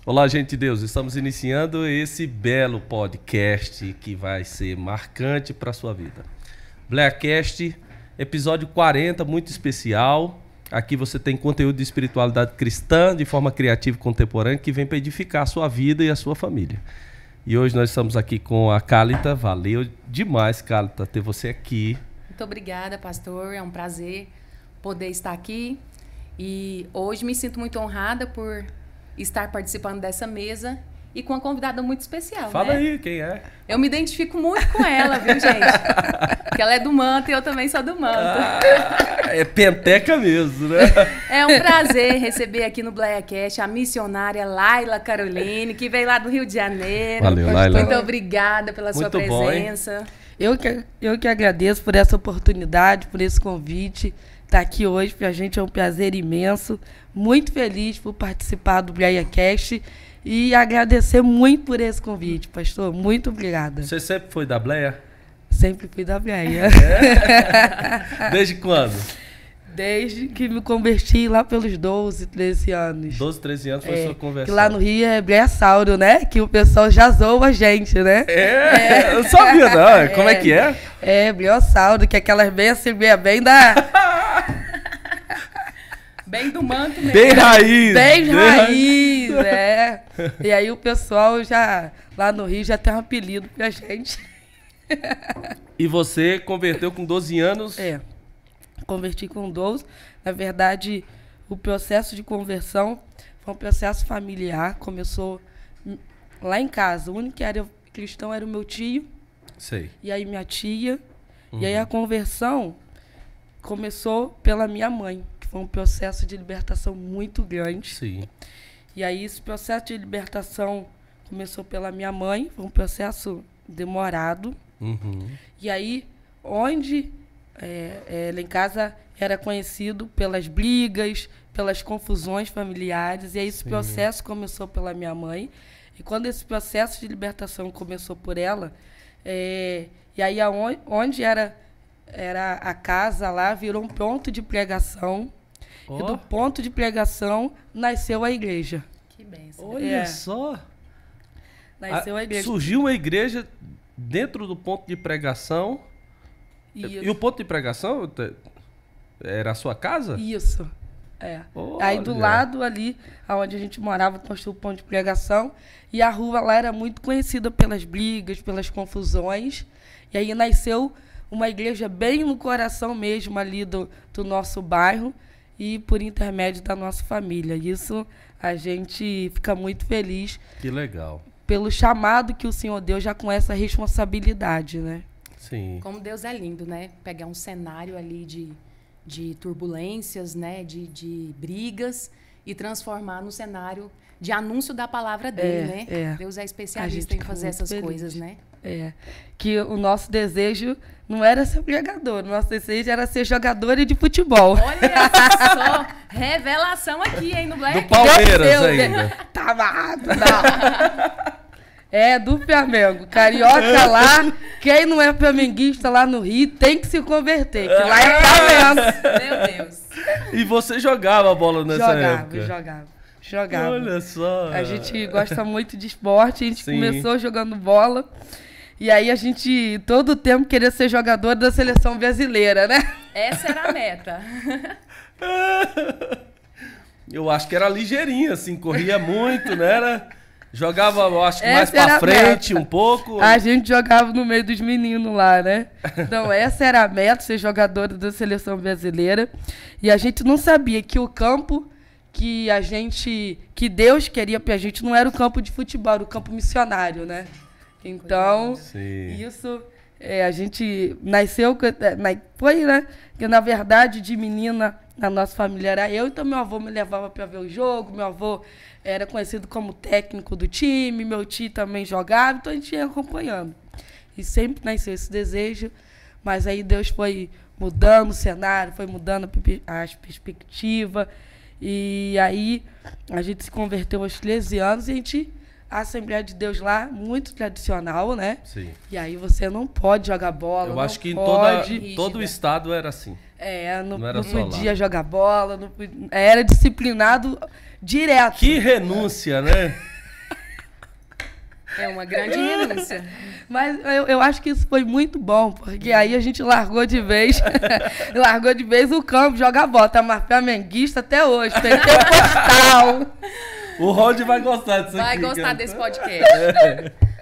Olá, gente de Deus. Estamos iniciando esse belo podcast que vai ser marcante para a sua vida. Bleacast, episódio 40, muito especial. Aqui você tem conteúdo de espiritualidade cristã de forma criativa e contemporânea que vem para edificar a sua vida e a sua família. E hoje nós estamos aqui com a Cálita. Valeu demais, Cálita, ter você aqui. Muito obrigada, pastor. É um prazer poder estar aqui. E hoje me sinto muito honrada por estar participando dessa mesa e com uma convidada muito especial. Fala né? aí, quem é? Eu me identifico muito com ela, viu, gente? Porque ela é do manto e eu também sou do manto. É penteca mesmo, né? É um prazer receber aqui no Bleacast a missionária Laila Caroline, que veio lá do Rio de Janeiro. Valeu, Laila. Muito obrigada pela sua presença. Eu que agradeço por essa oportunidade, por esse convite. Estar aqui hoje para a gente é um prazer imenso. Muito feliz por participar do Bleacast e agradecer muito por esse convite, pastor. Muito obrigada. Você sempre foi da Bleia? Sempre fui da Bleia. É? Desde quando? Desde que me converti lá pelos 12, 13 anos. 12, 13 anos foi sua conversão. Que lá no Rio é Bleasauro, né? Que o pessoal já zoa a gente, né? Eu sabia, não. Como é que é? É, Bleasauro, que é aquelas bem assim, bem da... Bem do manto mesmo. Bem raiz. Bem raiz, é. E aí o pessoal já, lá no Rio, já tem um apelido pra gente. E você converteu com 12 anos? É, converti com 12. Na verdade, o processo de conversão foi um processo familiar. Começou lá em casa. O único que era cristão era o meu tio. Sei. E aí minha tia. E aí a conversão começou pela minha mãe. Foi um processo de libertação muito grande. Sim. E aí esse processo de libertação começou pela minha mãe, foi um processo demorado. E aí, onde lá em casa era conhecido pelas brigas, pelas confusões familiares, e aí esse processo começou pela minha mãe. E quando esse processo de libertação começou por ela, e aí onde era a casa lá, virou um ponto de pregação. E do ponto de pregação nasceu a igreja. Que bênção. Olha só. Nasceu a igreja. Surgiu uma igreja dentro do ponto de pregação. Isso. E o ponto de pregação era a sua casa? Isso. É. Aí do lado ali, onde a gente morava, construiu o ponto de pregação. E a rua lá era muito conhecida pelas brigas, pelas confusões. E aí nasceu uma igreja bem no coração mesmo ali do nosso bairro. E por intermédio da nossa família. Isso a gente fica muito feliz. Que legal. Pelo chamado que o Senhor deu já com essa responsabilidade, né? Sim. Como Deus é lindo, né? Pegar um cenário ali de turbulências, né? De brigas e transformar no cenário de anúncio da palavra dele, né? Deus é especialista em fazer essas coisas, né? Que o nosso desejo não era ser pregador, o nosso desejo era ser jogadora de futebol. Olha só, revelação aqui, hein, no Black. Do Palmeiras ainda. Tá amarrado, não. Do Flamengo. Carioca lá, quem não é flamenguista lá no Rio tem que se converter, que lá é Flamengo. Meu Deus. E você jogava a bola nessa época? Jogava. Olha só. A gente gosta muito de esporte, a gente começou jogando bola. E aí a gente, todo o tempo, queria ser jogador da seleção brasileira, né? Essa era a meta. Eu acho que era ligeirinho, assim, corria muito, né? Jogava, eu acho que mais pra frente um pouco. A gente jogava no meio dos meninos lá, né? Então essa era a meta, ser jogadora da seleção brasileira. E a gente não sabia que o campo que Deus queria pra gente não era o campo de futebol, era o campo missionário, né? Então, isso, a gente nasceu, foi, né? Que na verdade, de menina, na nossa família era eu, então meu avô me levava para ver o jogo, meu avô era conhecido como técnico do time, meu tio também jogava, então a gente ia acompanhando. E sempre nasceu esse desejo, mas aí Deus foi mudando o cenário, foi mudando as perspectivas, e aí a gente se converteu aos 13 anos e a Assembleia de Deus lá, muito tradicional, né? Sim. E aí você não pode jogar bola, eu acho que em todo o estado era assim. Não era só podia jogar bola, era disciplinado direto. Que renúncia, né? É uma grande renúncia. Mas eu acho que isso foi muito bom, porque aí a gente largou de vez, largou de vez o campo, joga a bola. Tá mais flamenguista até hoje, pentecostal. O Rod vai gostar disso Vai aqui. gostar desse podcast.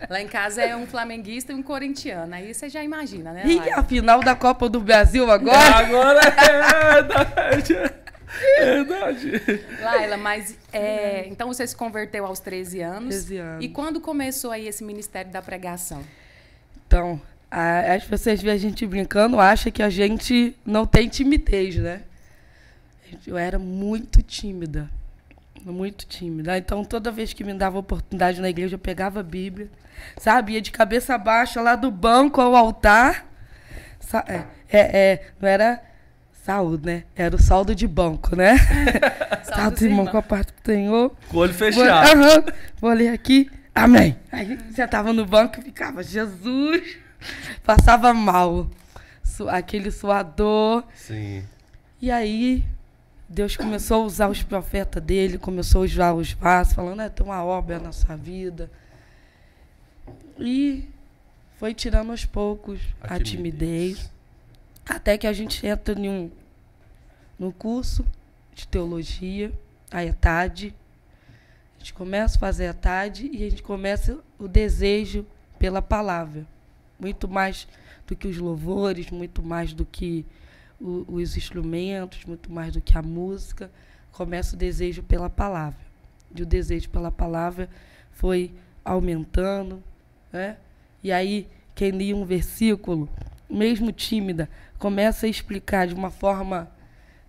Lá em casa é um flamenguista e um corintiano. Aí você já imagina, né, E a final da Copa do Brasil agora? Agora é verdade. Verdade. Laila, mas então você se converteu aos 13 anos. 13 anos. E quando começou aí esse ministério da pregação? Então, as pessoas veem a gente brincando, acham que a gente não tem timidez, né? Eu era muito tímida. Muito tímida. Então, toda vez que me dava oportunidade na igreja, eu pegava a Bíblia, sabe? Ia de cabeça baixa lá do banco ao altar. Não era saúde, né? Era o saldo de banco, né? Saldo de banco, a parte do Senhor. Com o olho fechado. Vou ler aqui. Amém. Aí sentava no banco e ficava, Jesus. Passava mal. Aquele suador. Sim. E aí, Deus começou a usar os profetas dele, começou a usar os vasos, falando, tem uma obra na sua vida. E foi tirando aos poucos a timidez. Até que a gente entra num curso de teologia, a ETAD. A gente começa a fazer a ETAD e a gente começa o desejo pela palavra. Muito mais do que os louvores, muito mais do que os instrumentos, muito mais do que a música. Começa o desejo pela palavra. E o desejo pela palavra foi aumentando, né? E aí, quem lia um versículo, mesmo tímida, começa a explicar de uma forma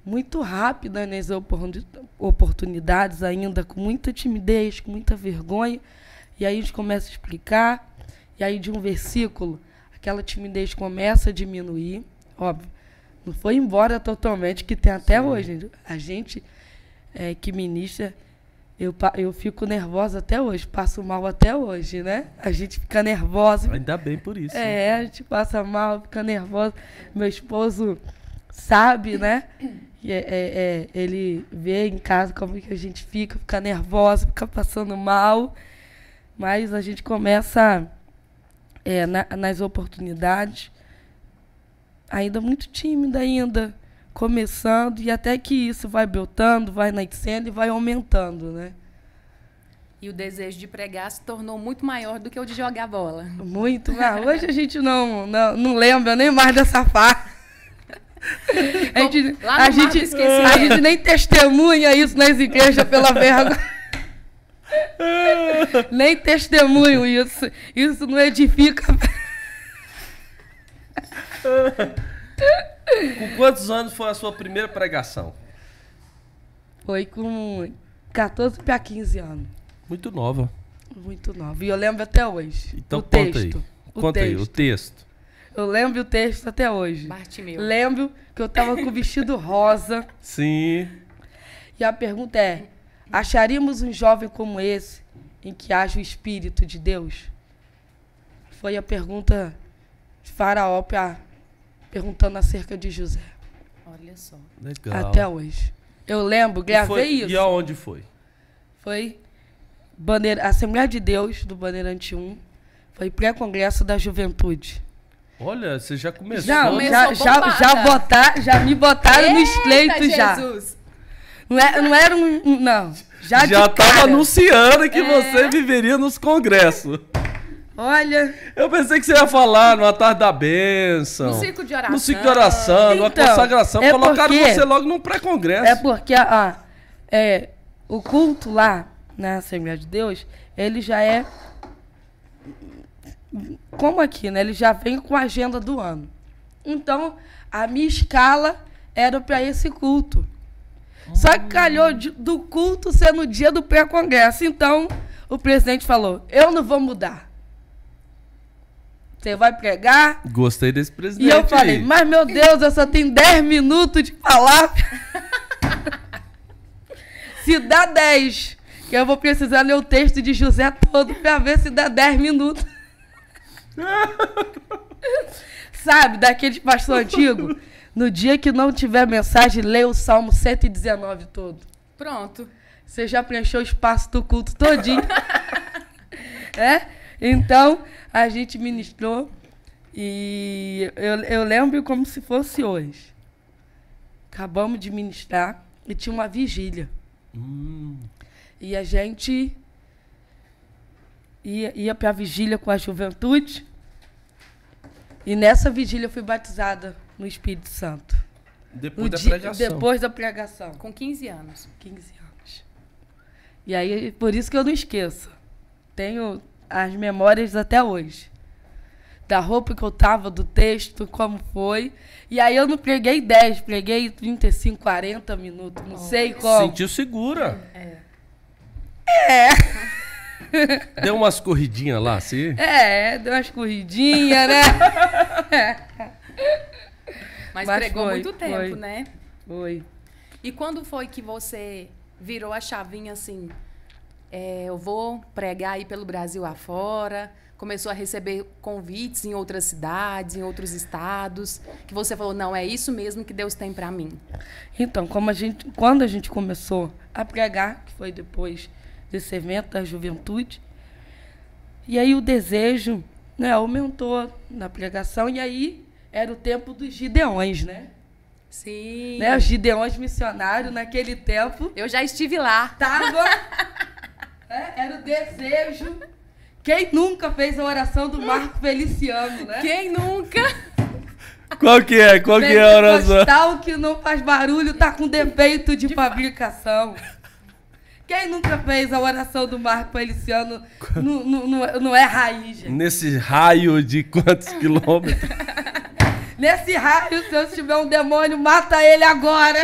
muito rápida nas oportunidades, ainda com muita timidez, com muita vergonha. E aí a gente começa a explicar, e aí de um versículo, aquela timidez começa a diminuir, óbvio. Não foi embora totalmente, que tem até hoje. A gente que ministra, eu fico nervosa até hoje, passo mal até hoje, né? A gente fica nervosa. Ainda bem por isso. A gente passa mal, fica nervosa. Meu esposo sabe, né? E ele vê em casa como que a gente fica nervosa, fica passando mal. Mas a gente começa nas oportunidades, ainda muito tímida ainda, começando, e até que isso vai brotando, vai nascendo e vai aumentando, né? E o desejo de pregar se tornou muito maior do que o de jogar bola. Muito, mas hoje a gente não lembra nem mais dessa parte. A gente nem testemunha isso nas igrejas pela vergonha. Nem testemunho isso. Isso não edifica. Com quantos anos foi a sua primeira pregação? Foi com 14 para 15 anos. Muito nova. Muito nova. E eu lembro até hoje. Então o conta texto. aí. Conta aí, o texto. Eu lembro o texto até hoje. Bartimeu. Lembro que eu estava com o vestido rosa. Sim. E a pergunta é, acharíamos um jovem como esse em que haja o Espírito de Deus? Foi a pergunta de Faraó perguntando acerca de José. Olha só. Legal. Até hoje. Eu lembro, gravei isso. E aonde foi? Foi Assembleia de Deus, do Bandeirante 1. Foi pré-congresso da juventude. Olha, você já começou. Já me botaram no estreito já. Jesus. Não era um... Não. Já estava anunciando que você viveria nos congressos. Olha... Eu pensei que você ia falar no Altar da Bênção. No ciclo de oração. No ciclo de oração, numa consagração. Colocaram você logo num pré-congresso. É porque o culto lá, na Assembleia de Deus, ele já é... Como aqui, né? Ele já vem com a agenda do ano. Então, a minha escala era para esse culto. Só que calhou do culto ser no dia do pré-congresso. Então, o presidente falou, eu não vou mudar. Você vai pregar? Gostei desse presidente. E eu falei, mas meu Deus, eu só tenho 10 minutos de palavra. Se dá 10, que eu vou precisar ler o texto de José todo para ver se dá 10 minutos. Sabe, daquele pastor antigo, no dia que não tiver mensagem, lê o Salmo 119 todo. Pronto. Você já preencheu o espaço do culto todinho. Então, a gente ministrou e eu lembro como se fosse hoje. Acabamos de ministrar e tinha uma vigília. E a gente ia para a vigília com a juventude. E nessa vigília eu fui batizada no Espírito Santo. Depois da pregação. Com 15 anos. 15 anos. E aí, por isso que eu não esqueço. Tenho as memórias até hoje. Da roupa que eu tava, do texto, como foi. E aí eu não preguei 10, preguei 35, 40 minutos, não sei como. Sentiu segura. É. Deu umas corridinhas lá, assim? Deu umas corridinhas, né? Mas pregou muito tempo, né? Foi. E quando foi que você virou a chavinha assim, eu vou pregar aí pelo Brasil afora, começou a receber convites em outras cidades, em outros estados, que você falou, não, é isso mesmo que Deus tem para mim? Então, quando a gente começou a pregar, que foi depois desse evento da juventude, e aí o desejo, né, aumentou na pregação, e aí era o tempo dos Gideões, né? Sim. Né, os Gideões missionários naquele tempo. Eu já estive lá. Tava. Era o desejo. Quem nunca fez a oração do Marco Feliciano, né? Quem nunca? Qual que é a oração? Pentecostal que não faz barulho tá com defeito de fabricação. Quem nunca fez a oração do Marco Feliciano não é raiz, gente. Nesse raio de quantos quilômetros? Nesse raio, se eu tiver um demônio, mata ele agora.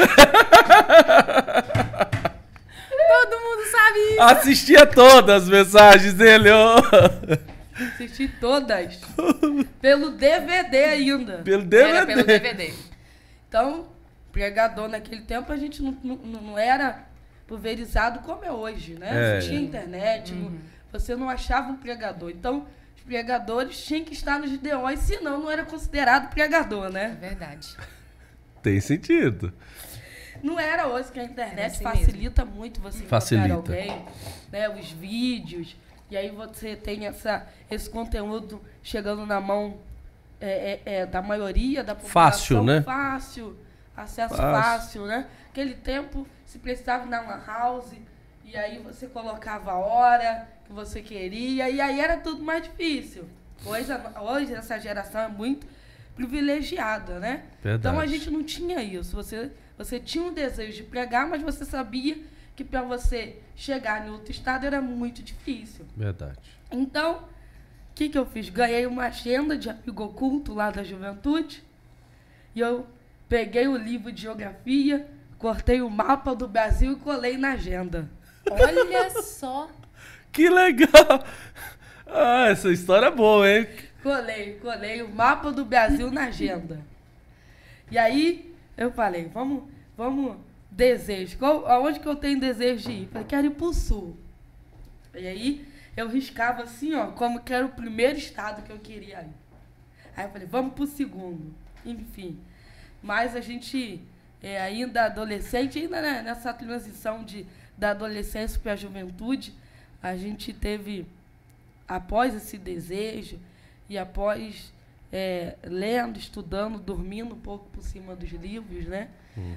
Todo mundo sabe isso. Assistia todas as mensagens dele. Assisti todas. Pelo DVD ainda. Pelo DVD. Era pelo DVD. Então, pregador naquele tempo, a gente não era pulverizado como é hoje, né? Você tinha internet, você não achava um pregador. Então, os pregadores tinham que estar nos Gideões, senão não era considerado pregador, né? É verdade. Tem sentido. Não era hoje que a internet assim facilita mesmo. Muito você encontrar alguém, né? Os vídeos, e aí você tem esse conteúdo chegando na mão da maioria da população. Fácil, né? Fácil, acesso fácil, né? Aquele tempo se precisava ir na lan house, e aí você colocava a hora que você queria, e aí era tudo mais difícil. Hoje essa geração é muito privilegiada, né? Verdade. Então a gente não tinha isso. Você tinha um desejo de pregar, mas você sabia que para você chegar em outro estado era muito difícil. Verdade. Então, o que eu fiz? Ganhei uma agenda de amigo oculto lá da juventude, e eu peguei o livro de geografia, cortei o mapa do Brasil e colei na agenda. Olha só. Que legal. Essa história é boa, hein? Colei o mapa do Brasil na agenda. E aí, eu falei, vamos, desejo. Aonde que eu tenho desejo de ir? Falei, quero ir pro sul. E aí, eu riscava assim, ó, como que era o primeiro estado que eu queria ir. Aí eu falei, vamos pro segundo. Enfim. Mas a gente, ainda adolescente, ainda né, nessa transição da adolescência para a juventude, a gente teve, após esse desejo, e após lendo, estudando, dormindo um pouco por cima dos livros, né?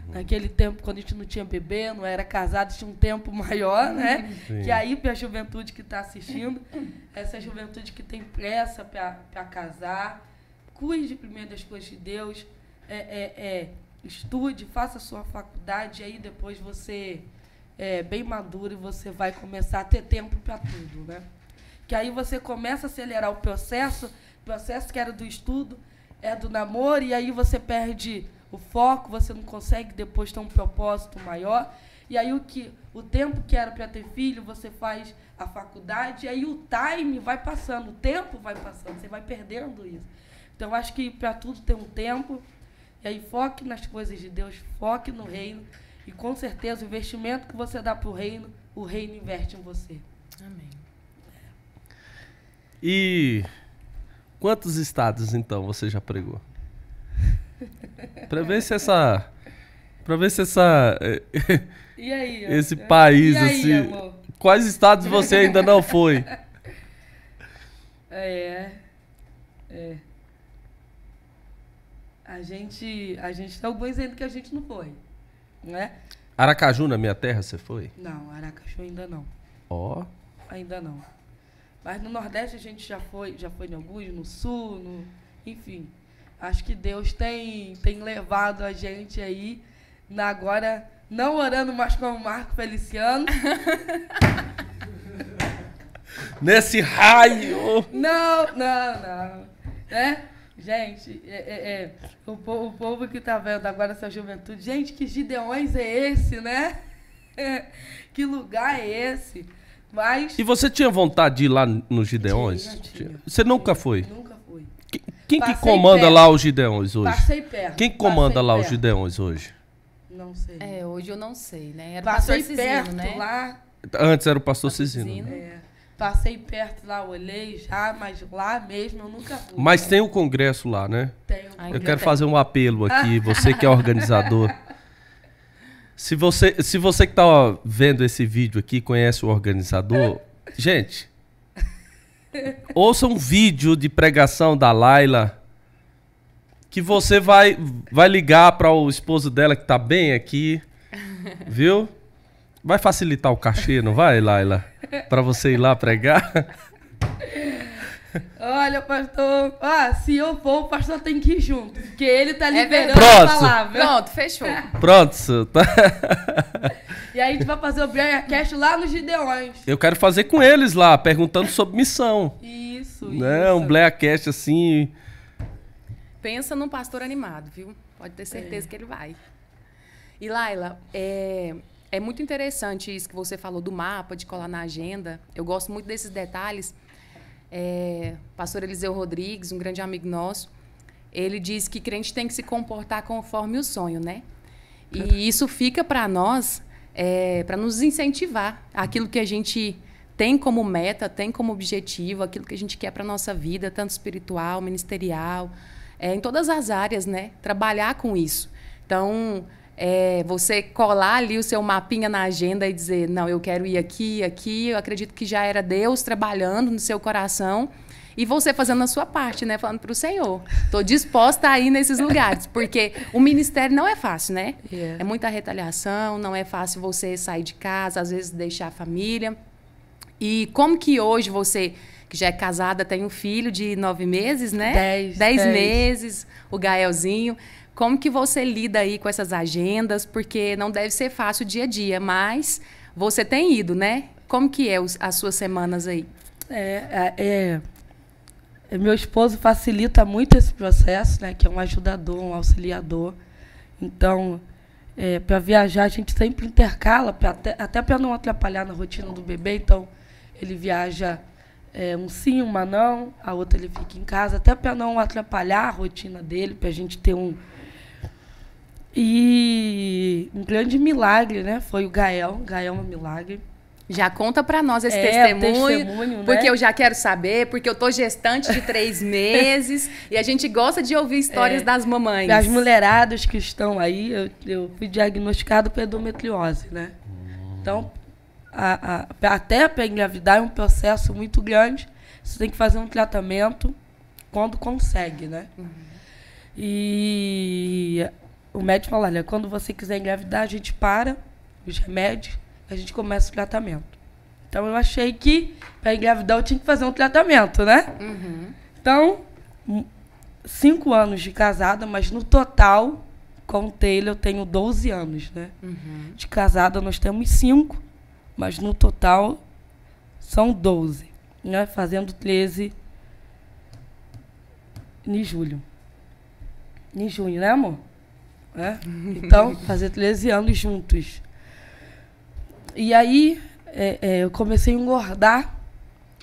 Naquele tempo, quando a gente não tinha bebê, não era casado, tinha um tempo maior, né? Sim. Que aí, para a juventude que está assistindo, essa juventude que tem pressa para casar, cuide primeiro das coisas de Deus, estude, faça a sua faculdade, e aí depois você bem maduro e você vai começar a ter tempo para tudo, né? Que aí você começa a acelerar o processo que era do estudo, do namoro, e aí você perde o foco, você não consegue depois ter um propósito maior, e aí o tempo que era para ter filho, você faz a faculdade, e aí o time vai passando, o tempo vai passando, você vai perdendo isso. Então, acho que para tudo tem um tempo, e aí foque nas coisas de Deus, foque no reino, e com certeza o investimento que você dá para o reino investe em você. Amém. E quantos estados, então, você já pregou? Para ver se E aí, esse país, e aí, assim... amor? Quais estados você ainda não foi? A gente tem alguns ainda que a gente não foi, né? Aracaju, na minha terra, você foi? Não, Aracaju ainda não. Ó. Ainda não. Mas no Nordeste a gente já foi em alguns, no Sul, enfim. Acho que Deus tem levado a gente aí, agora não orando mais como Marco Feliciano. Nesse raio! Não. Né? Gente, o povo que tá vendo agora essa juventude, gente, que Gideões é esse, né? Que lugar é esse? Mas... E você tinha vontade de ir lá nos Gideões? Tinha. Você nunca foi? Nunca fui. Quem que comanda lá os Gideões hoje? Passei perto. Quem comanda lá os Gideões hoje? Não sei. Hoje eu não sei, né? Era Passei o pastor Cisino, perto né? lá. Antes era o pastor Cisino. Passei perto lá, olhei já, mas lá mesmo eu nunca fui. Mas tem o congresso lá, né? Tem. Eu quero fazer um apelo aqui, você que é organizador. Se você que tá vendo esse vídeo aqui, conhece o organizador, gente, ouça um vídeo de pregação da Laila, que você vai ligar para o esposo dela que tá bem aqui, viu? Vai facilitar o cachê, não vai, Laila? Para você ir lá pregar? Olha, pastor, se eu for, o pastor tem que ir junto, porque ele tá liberando a palavra. Pronto, fechou. Pronto. Tá. E aí a gente vai fazer o BRCast lá nos Gideões. Eu quero fazer com eles lá, perguntando sobre missão. Isso. Um BRCast assim. Pensa num pastor animado, viu? Pode ter certeza que ele vai. E, Laila, é muito interessante isso que você falou do mapa, de colar na agenda. Eu gosto muito desses detalhes. Pastor Eliseu Rodrigues, um grande amigo nosso, ele diz que crente tem que se comportar conforme o sonho, né? E isso fica para nós, para nos incentivar. Aquilo que a gente tem como meta, tem como objetivo, aquilo que a gente quer para a nossa vida, tanto espiritual, ministerial, em todas as áreas, né? Trabalhar com isso. Então... você colar ali o seu mapinha na agenda e dizer, não, eu quero ir aqui, eu acredito que já era Deus trabalhando no seu coração e você fazendo a sua parte, né? Falando para o Senhor, estou disposta a ir nesses lugares, porque o ministério não é fácil, né? É muita retaliação, não é fácil você sair de casa, às vezes deixar a família. E como que hoje você, que já é casada, tem um filho de 9 meses, né? 10 meses, o Gaelzinho. Como que você lida aí com essas agendas? Porque não deve ser fácil o dia a dia, mas você tem ido, né? Como que é as suas semanas aí? Meu esposo facilita muito esse processo, né? Que é um ajudador, um auxiliador. Então, para viajar, a gente sempre intercala, até para não atrapalhar na rotina do bebê. Então, ele viaja um sim, uma não, a outra ele fica em casa, até para não atrapalhar a rotina dele, para a gente ter E um grande milagre, né? Foi o Gael. Gael é um milagre. Já conta pra nós esse testemunho, porque né? eu já quero saber, porque eu tô gestante de 3 meses e a gente gosta de ouvir histórias das mamães. As mulheradas que estão aí, eu fui diagnosticado com endometriose, né? Então, até para engravidar é um processo muito grande. Você tem que fazer um tratamento quando consegue, né? E o médico falou, olha, quando você quiser engravidar, a gente para os remédios, a gente começa o tratamento. Então, eu achei que para engravidar eu tinha que fazer um tratamento, né? Então, 5 anos de casada, mas no total, com o Taylor, eu tenho 12 anos, né? De casada, nós temos 5, mas no total são 12, né? Fazendo 13 em julho. Em junho, né, amor? Então, fazer 13 anos juntos. E aí, eu comecei a engordar,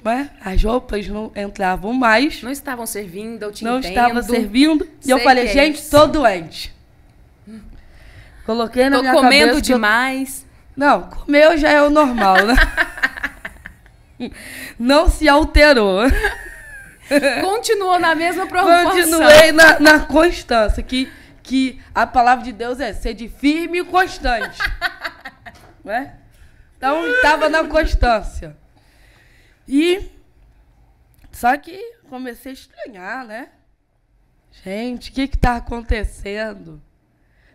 né? As roupas não entravam mais. Não estavam servindo, eu te não entendo. Estava servindo. E eu falei, gente, tô doente. Coloquei na minha cabeça... Tô comendo demais. Não, comeu já é o normal, né? Não se alterou. Continuou na mesma proporção. Continuei na constância, que a palavra de Deus é ser de firme e constante. Né? Então, estava na constância. E Só que comecei a estranhar, né? Gente, o que tá acontecendo?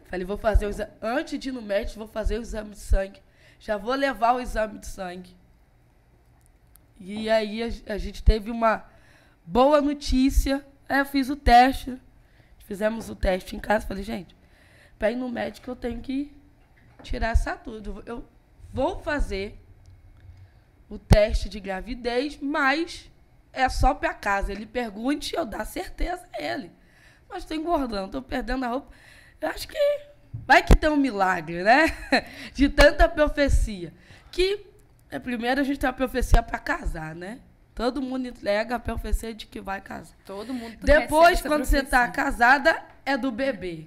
Falei, vou fazer o exame. Antes de ir no médico, vou fazer o exame de sangue. Já vou levar o exame de sangue. E aí a gente teve uma boa notícia. Eu fiz o teste. Fizemos o teste em casa. Falei, gente, para ir no médico eu tenho que tirar essa tudo. Eu vou fazer o teste de gravidez, mas é só para casa. Ele pergunte, eu dar certeza a ele. Mas estou engordando, estou perdendo a roupa. Eu acho que vai que tem um milagre, né? De tanta profecia. Que, primeiro, a gente tem a profecia para casar, né? Todo mundo entrega a profecia de que vai casar. Todo mundo. Depois, quando você está casada, é do bebê.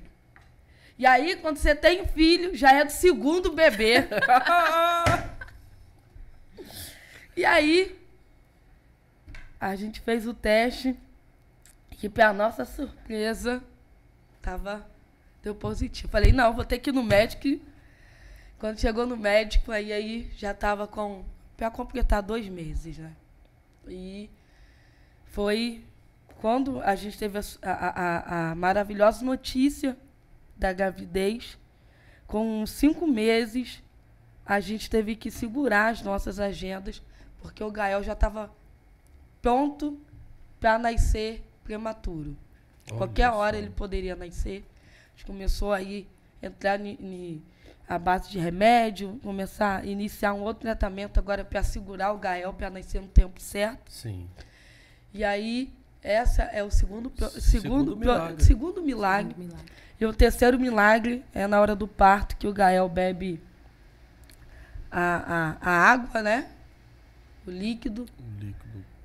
E aí, quando você tem filho, já é do segundo bebê. E aí, a gente fez o teste e, para nossa surpresa, deu positivo. Falei, não, vou ter que ir no médico. Quando chegou no médico, aí já estava para completar 2 meses, né? E foi quando a gente teve a maravilhosa notícia da gravidez. Com 5 meses, a gente teve que segurar as nossas agendas, porque o Gael já estava pronto para nascer prematuro. Qualquer hora ele poderia nascer. A gente começou aí a entrar à base de remédio, começar a iniciar um outro tratamento agora para segurar o Gael para nascer no tempo certo. Sim. E aí, essa é o segundo milagre. E o terceiro milagre é na hora do parto, que o Gael bebe a água, né? O líquido.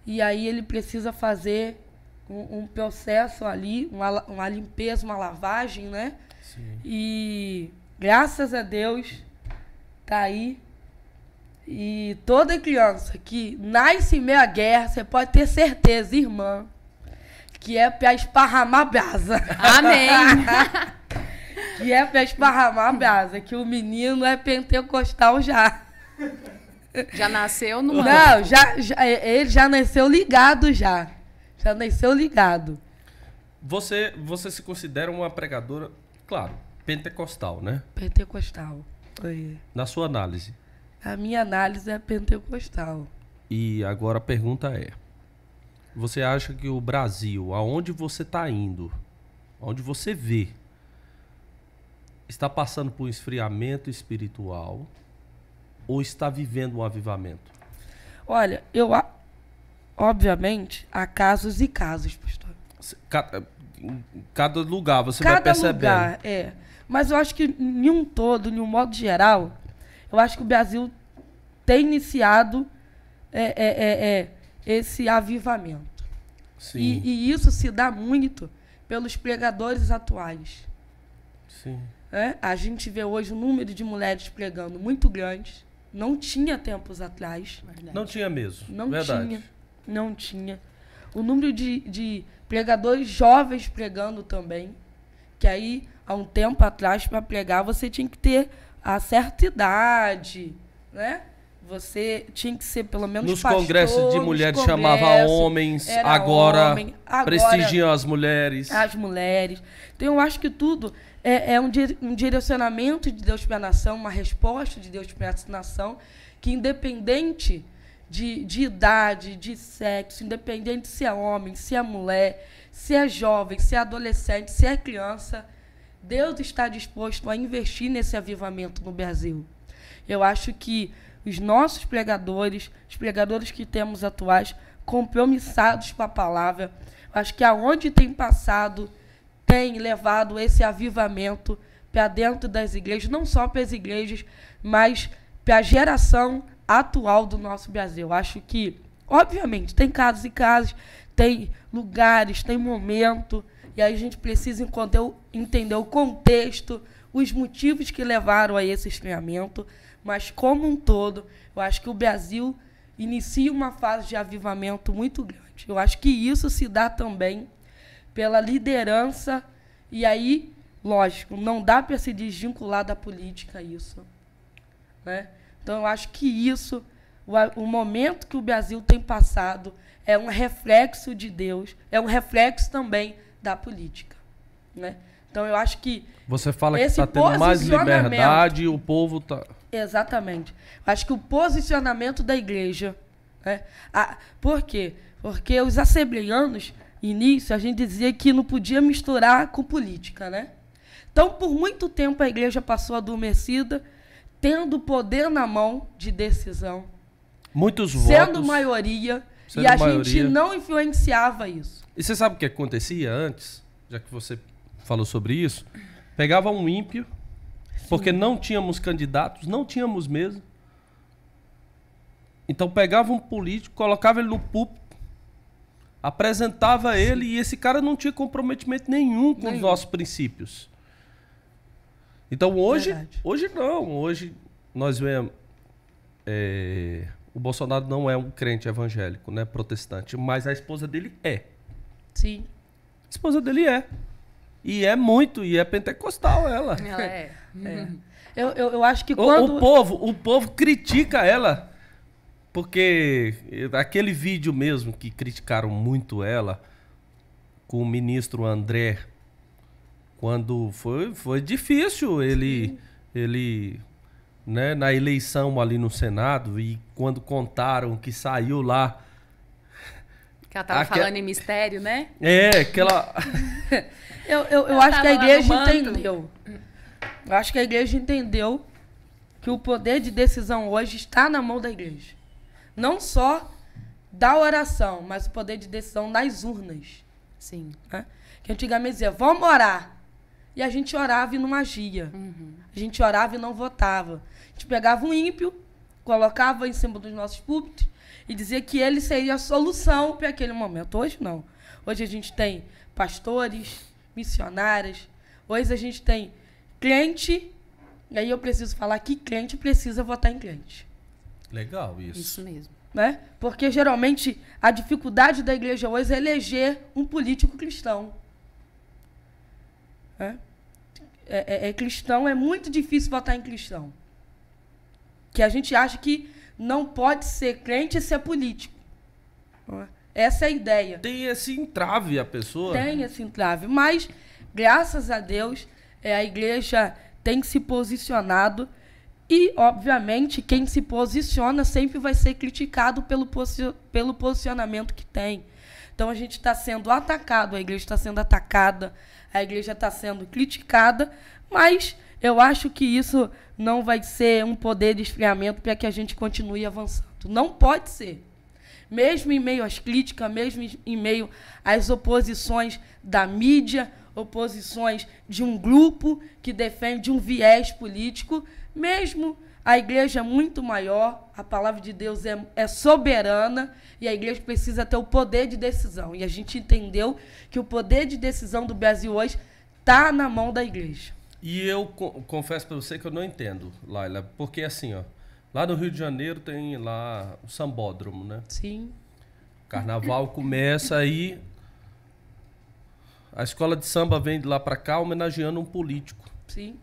E aí ele precisa fazer um processo ali, uma limpeza, uma lavagem, né? Sim. E graças a Deus tá aí. E toda criança que nasce em meio à guerra, você pode ter certeza, irmã, que é para esparramar brasa. Amém. Que é para esparramar brasa, que o menino é pentecostal já. Já nasceu no Não, ele já nasceu ligado já. Já nasceu ligado. Você se considera uma pregadora, claro, pentecostal, né? Pentecostal. Na sua análise. A minha análise é pentecostal. E agora a pergunta é: você acha que o Brasil, aonde você está indo, aonde você vê, está passando por um esfriamento espiritual ou está vivendo um avivamento? Olha, obviamente, há casos e casos, pastor. Cada lugar você vai percebendo. Cada lugar, é. Mas eu acho que, em um modo geral, eu acho que o Brasil tem iniciado esse avivamento. Sim. E isso se dá muito pelos pregadores atuais. Sim. A gente vê hoje um número de mulheres pregando muito grande. Não tinha tempos atrás. Verdade. Não tinha mesmo. Não tinha. O número de pregadores jovens pregando também. Que aí, há um tempo atrás, para pregar, você tinha que ter a certa idade, né? Você tinha que ser pelo menos nos pastor. Congressos de mulheres chamava homens, agora prestigiam as mulheres. As mulheres. Então, eu acho que tudo é um direcionamento de Deus para a nação, uma resposta de Deus para essa nação, que independente de idade, de sexo, independente se é homem, se é mulher, se é jovem, se é adolescente, se é criança, Deus está disposto a investir nesse avivamento no Brasil. Eu acho que os nossos pregadores, os pregadores que temos atuais, compromissados com a palavra, acho que aonde tem passado, tem levado esse avivamento para dentro das igrejas, não só para as igrejas, mas para a geração atual do nosso Brasil. Acho que, obviamente, tem casos e casos, tem lugares, tem momento, e aí a gente precisa entender o contexto, os motivos que levaram a esse esfriamento, mas, como um todo, eu acho que o Brasil inicia uma fase de avivamento muito grande. Eu acho que isso se dá também pela liderança, e aí, lógico, não dá para se desvincular da política isso, né? Então, eu acho que isso o momento que o Brasil tem passado é um reflexo de Deus, é um reflexo também da política, né? Então, eu acho que você fala que está tendo mais liberdade e o povo está... Exatamente. Acho que o posicionamento da igreja... Né? Por quê? Porque os assembleianos, início, a gente dizia que não podia misturar com política, né? Então, por muito tempo, a igreja passou adormecida, tendo o poder na mão de decisão. Muitos sendo votos. Maioria. E a gente não influenciava isso. E você sabe o que acontecia antes? Já que você falou sobre isso. Pegava um ímpio, porque não tínhamos candidatos, não tínhamos mesmo. Então pegava um político, colocava ele no púlpito, apresentava ele e esse cara não tinha comprometimento nenhum com os nossos princípios. Então hoje não. Hoje nós vemos... o Bolsonaro não é um crente evangélico, né, protestante, mas a esposa dele é. Sim. A esposa dele é. E é muito, e é pentecostal ela. Ela é. Eu acho que quando... O povo critica ela, porque aquele vídeo mesmo que criticaram muito ela, com o ministro André, quando foi difícil ele né, na eleição ali no Senado, e quando contaram que saiu lá... Que ela tava falando em mistério, né? Aquela... Eu acho que a igreja entendeu. Eu acho que a igreja entendeu que o poder de decisão hoje está na mão da igreja. Não só da oração, mas o poder de decisão das urnas. Sim. Né? Que antigamente dizia, vamos orar. E a gente orava e não agia. A gente orava e não votava. A gente pegava um ímpio, colocava em cima dos nossos púlpitos e dizia que ele seria a solução para aquele momento. Hoje não. Hoje a gente tem pastores, missionárias. Hoje a gente tem crente, e aí eu preciso falar que crente precisa votar em crente. Legal isso. Isso mesmo. Né? Porque geralmente a dificuldade da igreja hoje é eleger um político cristão. Cristão, é muito difícil votar em cristão. Que a gente acha que não pode ser crente e ser político. Essa é a ideia. Tem esse entrave a pessoa. Tem esse entrave. Mas, graças a Deus, a igreja tem se posicionado e, obviamente, quem se posiciona sempre vai ser criticado pelo posicionamento que tem. Então, a gente está sendo atacado, a igreja está sendo atacada, a igreja está sendo criticada, mas eu acho que isso não vai ser um poder de esfriamento para que a gente continue avançando. Não pode ser. Mesmo em meio às críticas, mesmo em meio às oposições da mídia, oposições de um grupo que defende um viés político, mesmo a igreja é muito maior, a palavra de Deus é soberana e a igreja precisa ter o poder de decisão. E a gente entendeu que o poder de decisão do Brasil hoje está na mão da igreja. E eu confesso para você que eu não entendo, Laila, porque assim, ó, lá no Rio de Janeiro tem lá o sambódromo, né? Sim. O carnaval começa aí, a escola de samba vem de lá para cá homenageando um político. Sim.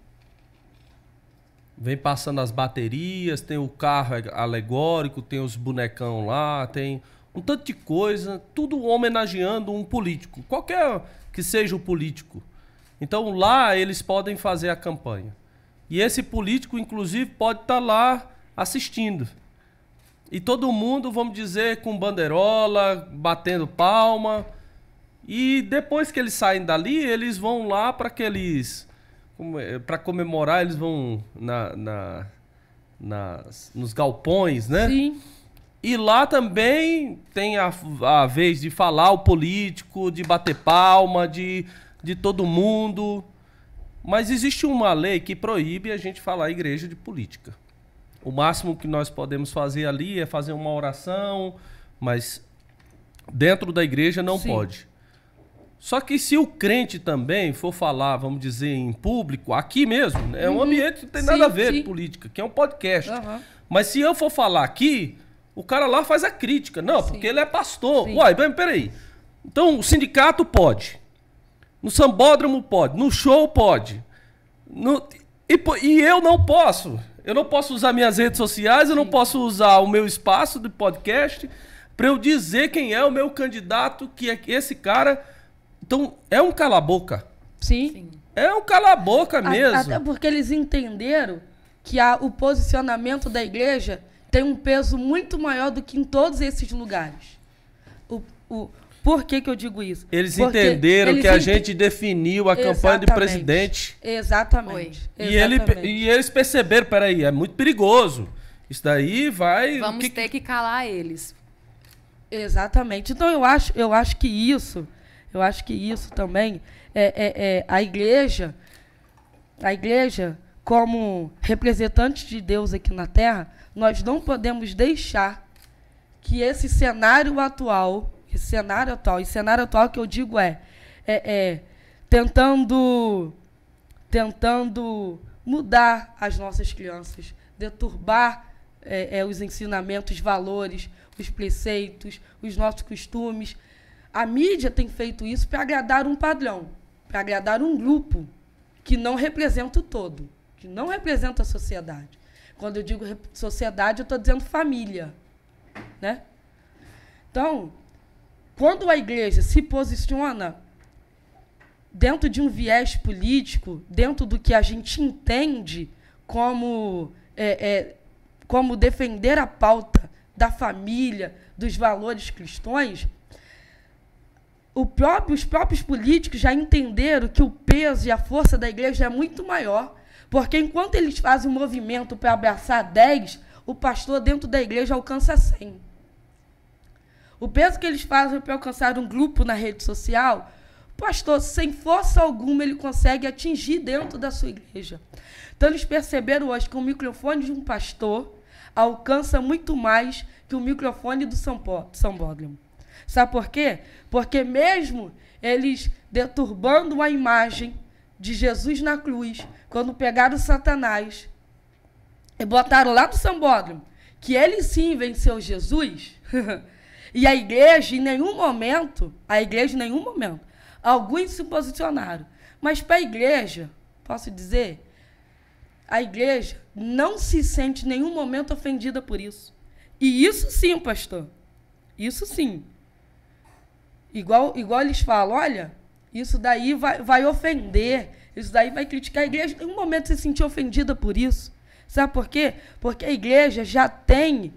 Vem passando as baterias, tem o carro alegórico, tem os bonecão lá, tem um tanto de coisa, tudo homenageando um político, qualquer que seja o político. Então lá eles podem fazer a campanha. E esse político, inclusive, pode estar lá assistindo. E todo mundo, vamos dizer, com bandeirola, batendo palma. E depois que eles saem dali, eles vão lá para aqueles... Para comemorar, eles vão nos galpões, né? Sim. E lá também tem a vez de falar o político, de bater palma, de todo mundo. Mas existe uma lei que proíbe a gente falar igreja de política. O máximo que nós podemos fazer ali é fazer uma oração, mas dentro da igreja não pode. Só que se o crente também for falar, vamos dizer, em público, aqui mesmo, né? É um ambiente que não tem nada a ver com política, que é um podcast. Mas se eu for falar aqui, o cara lá faz a crítica. Não, porque ele é pastor. Uai, peraí. Então o sindicato pode. No sambódromo pode. No show pode. E eu não posso. Eu não posso usar minhas redes sociais, eu não posso usar o meu espaço de podcast para eu dizer quem é o meu candidato, que é esse cara. Então, é um cala-boca. Sim. É um cala-boca mesmo. Até porque eles entenderam que o posicionamento da igreja tem um peso muito maior do que em todos esses lugares. Por que eu digo isso? Eles entenderam que a gente definiu a campanha de presidente. Exatamente. E eles perceberam, peraí, é muito perigoso. Isso daí vai... Vamos ter que calar eles. Exatamente. Então eu acho que isso também a igreja, como representante de Deus aqui na Terra, nós não podemos deixar que esse cenário atual que eu digo tentando mudar as nossas crianças, deturbar os ensinamentos, valores, os preceitos, os nossos costumes. A mídia tem feito isso para agradar um padrão, para agradar um grupo que não representa o todo, que não representa a sociedade. Quando eu digo sociedade, eu estou dizendo família, né? Então, quando a igreja se posiciona dentro de um viés político, dentro do que a gente entende como defender a pauta da família, dos valores cristãos, os próprios políticos já entenderam que o peso e a força da igreja é muito maior, porque enquanto eles fazem um movimento para abraçar 10, o pastor dentro da igreja alcança 100. O peso que eles fazem para alcançar um grupo na rede social, o pastor, sem força alguma, ele consegue atingir dentro da sua igreja. Então, eles perceberam hoje que o microfone de um pastor alcança muito mais que o microfone do São Bódromo. Sabe por quê? Porque mesmo eles deturbando a imagem de Jesus na cruz, quando pegaram Satanás e botaram lá no São Bódromo, que ele sim venceu Jesus... E a igreja, em nenhum momento, alguns se posicionaram. Mas para a igreja, posso dizer, a igreja não se sente em nenhum momento ofendida por isso. E isso sim, pastor. Isso sim. Igual eles falam, olha, isso daí vai ofender, isso daí vai criticar. A igreja em nenhum momento se sentiu ofendida por isso. Sabe por quê? Porque a igreja já tem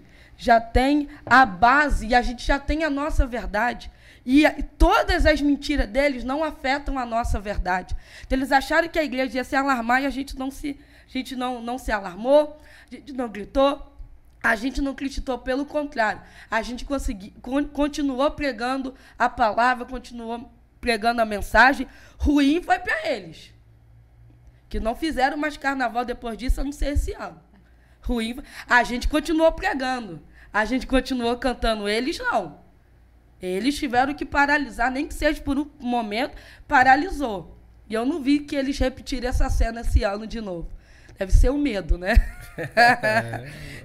a base e a gente já tem a nossa verdade. E todas as mentiras deles não afetam a nossa verdade. Então, eles acharam que a igreja ia se alarmar e a gente não se alarmou, a gente não gritou, a gente não crititou, pelo contrário. A gente continuou pregando a palavra, continuou pregando a mensagem. Ruim foi para eles, que não fizeram mais carnaval depois disso, a não ser esse ano. Ruim. A gente continuou pregando. A gente continuou cantando. Eles não. Eles tiveram que paralisar, nem que seja por um momento, paralisou. E eu não vi que eles repetirem essa cena esse ano de novo. Deve ser o medo, né?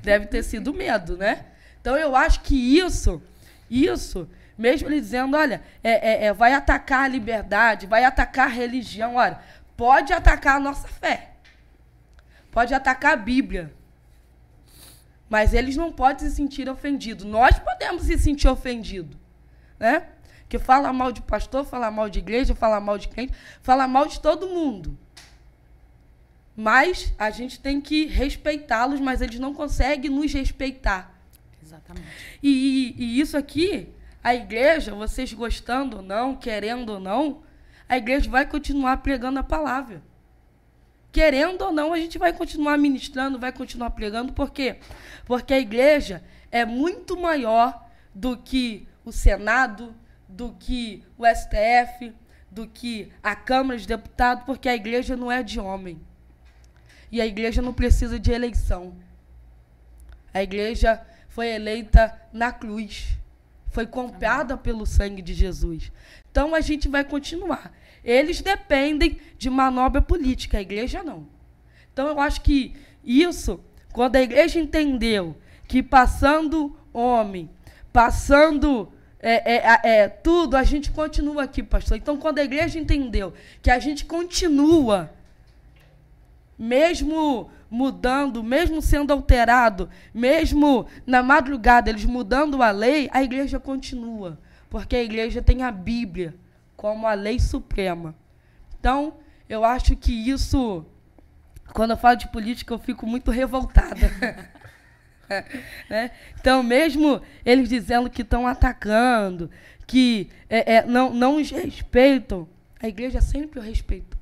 Deve ter sido medo, né? Então, eu acho que isso, mesmo eles dizendo, olha, vai atacar a liberdade, vai atacar a religião, olha, pode atacar a nossa fé. Pode atacar a Bíblia. Mas eles não podem se sentir ofendidos. Nós podemos se sentir ofendidos, né? Que fala mal de pastor, fala mal de igreja, fala mal de crente, fala mal de todo mundo. Mas a gente tem que respeitá-los, mas eles não conseguem nos respeitar. Exatamente. E isso aqui, a igreja, vocês gostando ou não, querendo ou não, a igreja vai continuar pregando a palavra. Querendo ou não, a gente vai continuar ministrando, vai continuar pregando. Por quê? Porque a igreja é muito maior do que o Senado, do que o STF, do que a Câmara de Deputados, porque a igreja não é de homem. E a igreja não precisa de eleição. A igreja foi eleita na cruz. Foi comprada pelo sangue de Jesus. Então, a gente vai continuar. Eles dependem de manobra política, a igreja não. Então, eu acho que isso, quando a igreja entendeu que passando homem, passando tudo, a gente continua aqui, pastor. Então, quando a igreja entendeu que a gente continua mesmo mudando, mesmo sendo alterado, mesmo na madrugada eles mudando a lei, a igreja continua, porque a igreja tem a Bíblia como a lei suprema. Então, eu acho que isso, quando eu falo de política, eu fico muito revoltada. Né? Então, mesmo eles dizendo que estão atacando, que não os respeitam, a igreja sempre o respeita.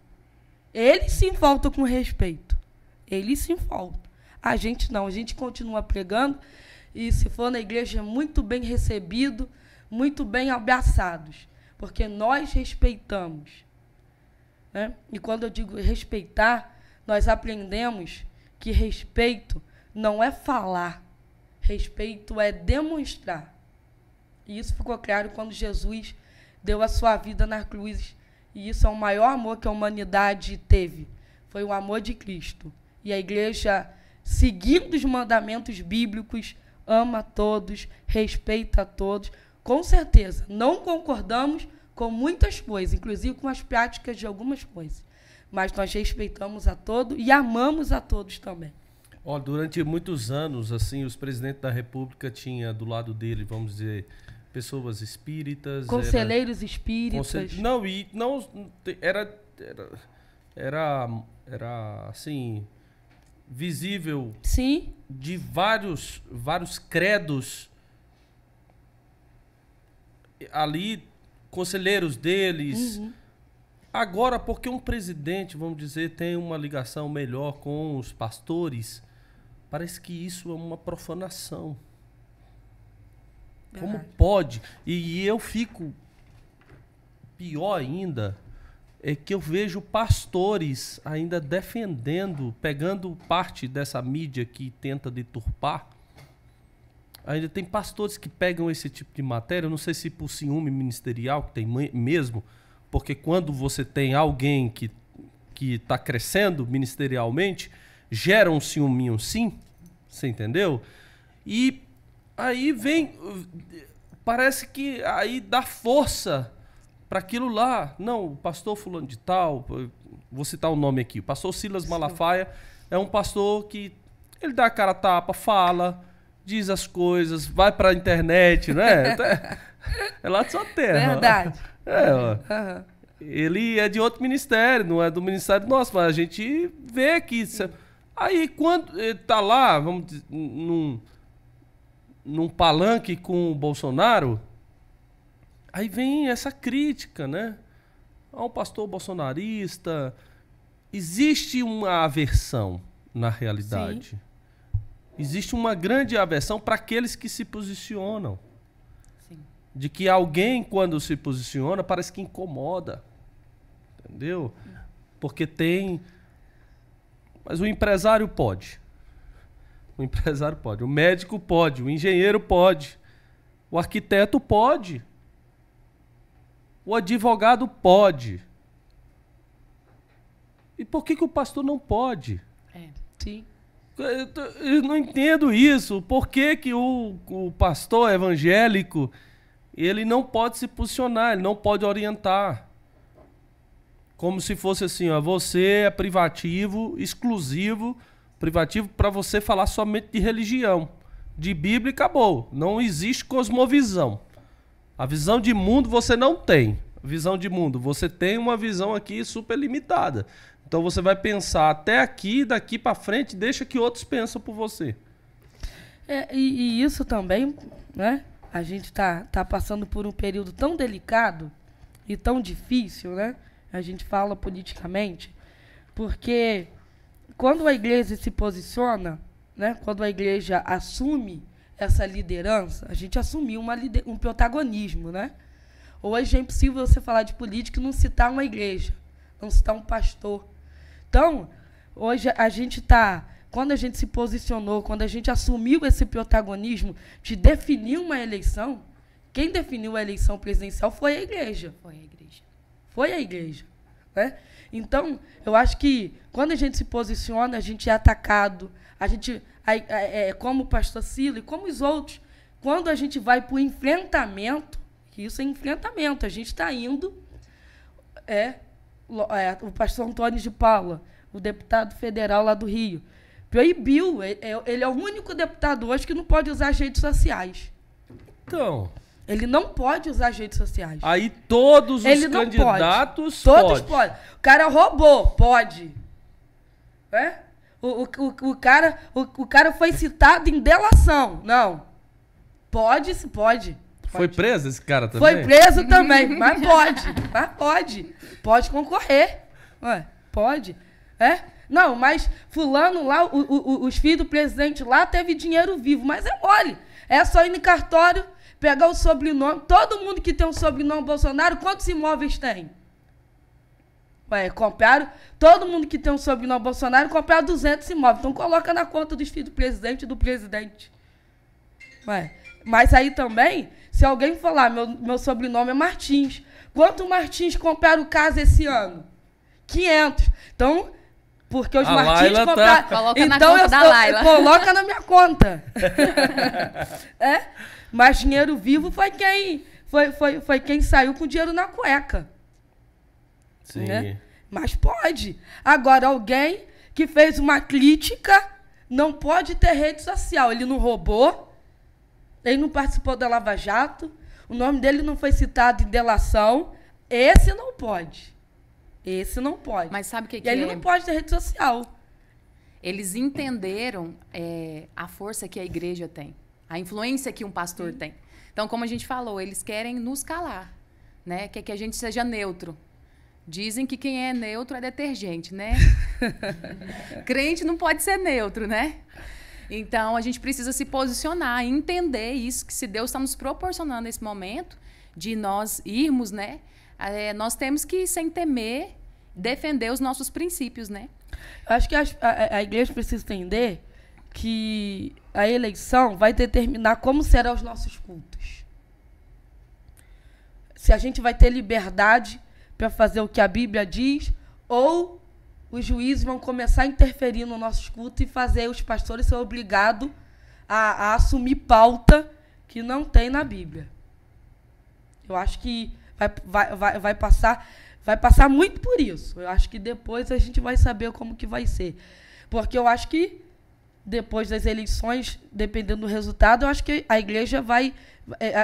Eles se faltam com respeito. Eles se faltam. A gente não. A gente continua pregando e, se for na igreja, muito bem recebido, muito bem abraçados. Porque nós respeitamos. Né? E quando eu digo respeitar, nós aprendemos que respeito não é falar. Respeito é demonstrar. E isso ficou claro quando Jesus deu a sua vida na cruz. E isso é o maior amor que a humanidade teve. Foi o amor de Cristo. E a igreja, seguindo os mandamentos bíblicos, ama a todos, respeita a todos. Com certeza, não concordamos com muitas coisas, inclusive com as práticas de algumas coisas. Mas nós respeitamos a todos e amamos a todos também. Ó, durante muitos anos, assim, os presidentes da República tinham do lado dele, vamos dizer, pessoas espíritas, conselheiros espíritas. Era assim, visível. Sim. De vários credos ali, conselheiros deles. Uhum. Agora, porque um presidente, vamos dizer, tem uma ligação melhor com os pastores, parece que isso é uma profanação. Como pode? E eu fico... Pior ainda é que eu vejo pastores ainda defendendo, pegando parte dessa mídia que tenta deturpar. Ainda tem pastores que pegam esse tipo de matéria, eu não sei se por ciúme ministerial, que tem mesmo, porque quando você tem alguém que está crescendo ministerialmente, gera um ciúminho sim, você entendeu? E aí vem, parece que aí dá força para aquilo lá. Não, o pastor fulano de tal, vou citar o nome aqui, o pastor Silas Malafaia é um pastor que ele dá a cara a tapa, fala, diz as coisas, vai para a internet, né? É lá de sua terra. Verdade. Uhum. Ele é de outro ministério, não é do ministério nosso, mas a gente vê que... Aí, quando ele tá lá, vamos dizer, num palanque com o Bolsonaro, aí vem essa crítica, né? Há um pastor bolsonarista. Existe uma aversão, na realidade. Sim. Existe uma grande aversão para aqueles que se posicionam. Sim. De que alguém, quando se posiciona, parece que incomoda. Entendeu? Porque tem... Mas o empresário pode. O empresário pode. O médico pode. O engenheiro pode. O arquiteto pode. O advogado pode. E por que o pastor não pode? Sim. Eu não entendo isso. Por que o pastor evangélico ele não pode se posicionar, ele não pode orientar? Como se fosse assim, ó, você é privativo, exclusivo, privativo para você falar somente de religião. De Bíblia e acabou. Não existe cosmovisão. A visão de mundo você não tem. Visão de mundo. Você tem uma visão aqui super limitada. Então você vai pensar até aqui, daqui para frente, deixa que outros pensam por você. E isso também, né? A gente tá passando por um período tão delicado e tão difícil, né? A gente fala politicamente, porque quando a igreja se posiciona, né? Quando a igreja assume essa liderança, a gente assumiu um protagonismo, né? Hoje é impossível você falar de política e não citar uma igreja, não citar um pastor. Então, hoje a gente está, quando a gente se posicionou, quando a gente assumiu esse protagonismo de definir uma eleição, quem definiu a eleição presidencial foi a igreja. Foi a igreja. Foi a igreja. Né? Então, eu acho que quando a gente se posiciona, a gente é atacado, a gente, como o pastor Silo e como os outros, quando a gente vai para o enfrentamento, que isso é enfrentamento, a gente está indo, o pastor Antônio de Paula, o deputado federal lá do Rio. Proibiu. Ele é o único deputado hoje que não pode usar as redes sociais. Então... Ele não pode usar as redes sociais. Aí todos os candidatos Todos podem. O cara roubou, pode. É? O cara foi citado em delação. Não. Pode. Foi preso esse cara também? Foi preso também, mas pode. Pode concorrer. Ué, pode. É? Não, mas fulano lá, os filhos do presidente lá teve dinheiro vivo, mas é mole. É só ir no cartório, pegar o sobrenome. Todo mundo que tem um sobrenome Bolsonaro, quantos imóveis tem? Ué, compraram. Todo mundo que tem um sobrenome Bolsonaro compraram 200 imóveis. Então coloca na conta dos filhos do presidente e do presidente. Ué, mas aí também, se alguém falar, meu sobrenome é Martins. Quanto Martins compraram casa esse ano? 500. Então, porque os Martins compraram... Coloca então, na conta da Laila. Coloca na minha conta. É? Mas dinheiro vivo foi quem saiu com dinheiro na cueca. Sim. Né? Mas pode. Agora, alguém que fez uma crítica não pode ter rede social. Ele não roubou, ele não participou da Lava Jato, o nome dele não foi citado em delação. Esse não pode. Esse não pode. Mas sabe o que e ele não pode ter rede social. Eles entenderam a força que a igreja tem, a influência que um pastor tem. Então, como a gente falou, eles querem nos calar, né? Quer que a gente seja neutro. Dizem que quem é neutro é detergente, né? Crente não pode ser neutro, né? Então, a gente precisa se posicionar, entender isso, que se Deus está nos proporcionando esse momento de nós irmos, né? Nós temos que, sem temer, defender os nossos princípios, né? Acho que a igreja precisa entender que a eleição vai determinar como serão os nossos cultos. Se a gente vai ter liberdade para fazer o que a Bíblia diz, ou os juízes vão começar a interferir nos nossos cultos e fazer os pastores ser obrigados a assumir pauta que não tem na Bíblia. Eu acho que vai passar muito por isso. Eu acho que depois a gente vai saber como que vai ser. Porque eu acho que depois das eleições, dependendo do resultado, eu acho que a igreja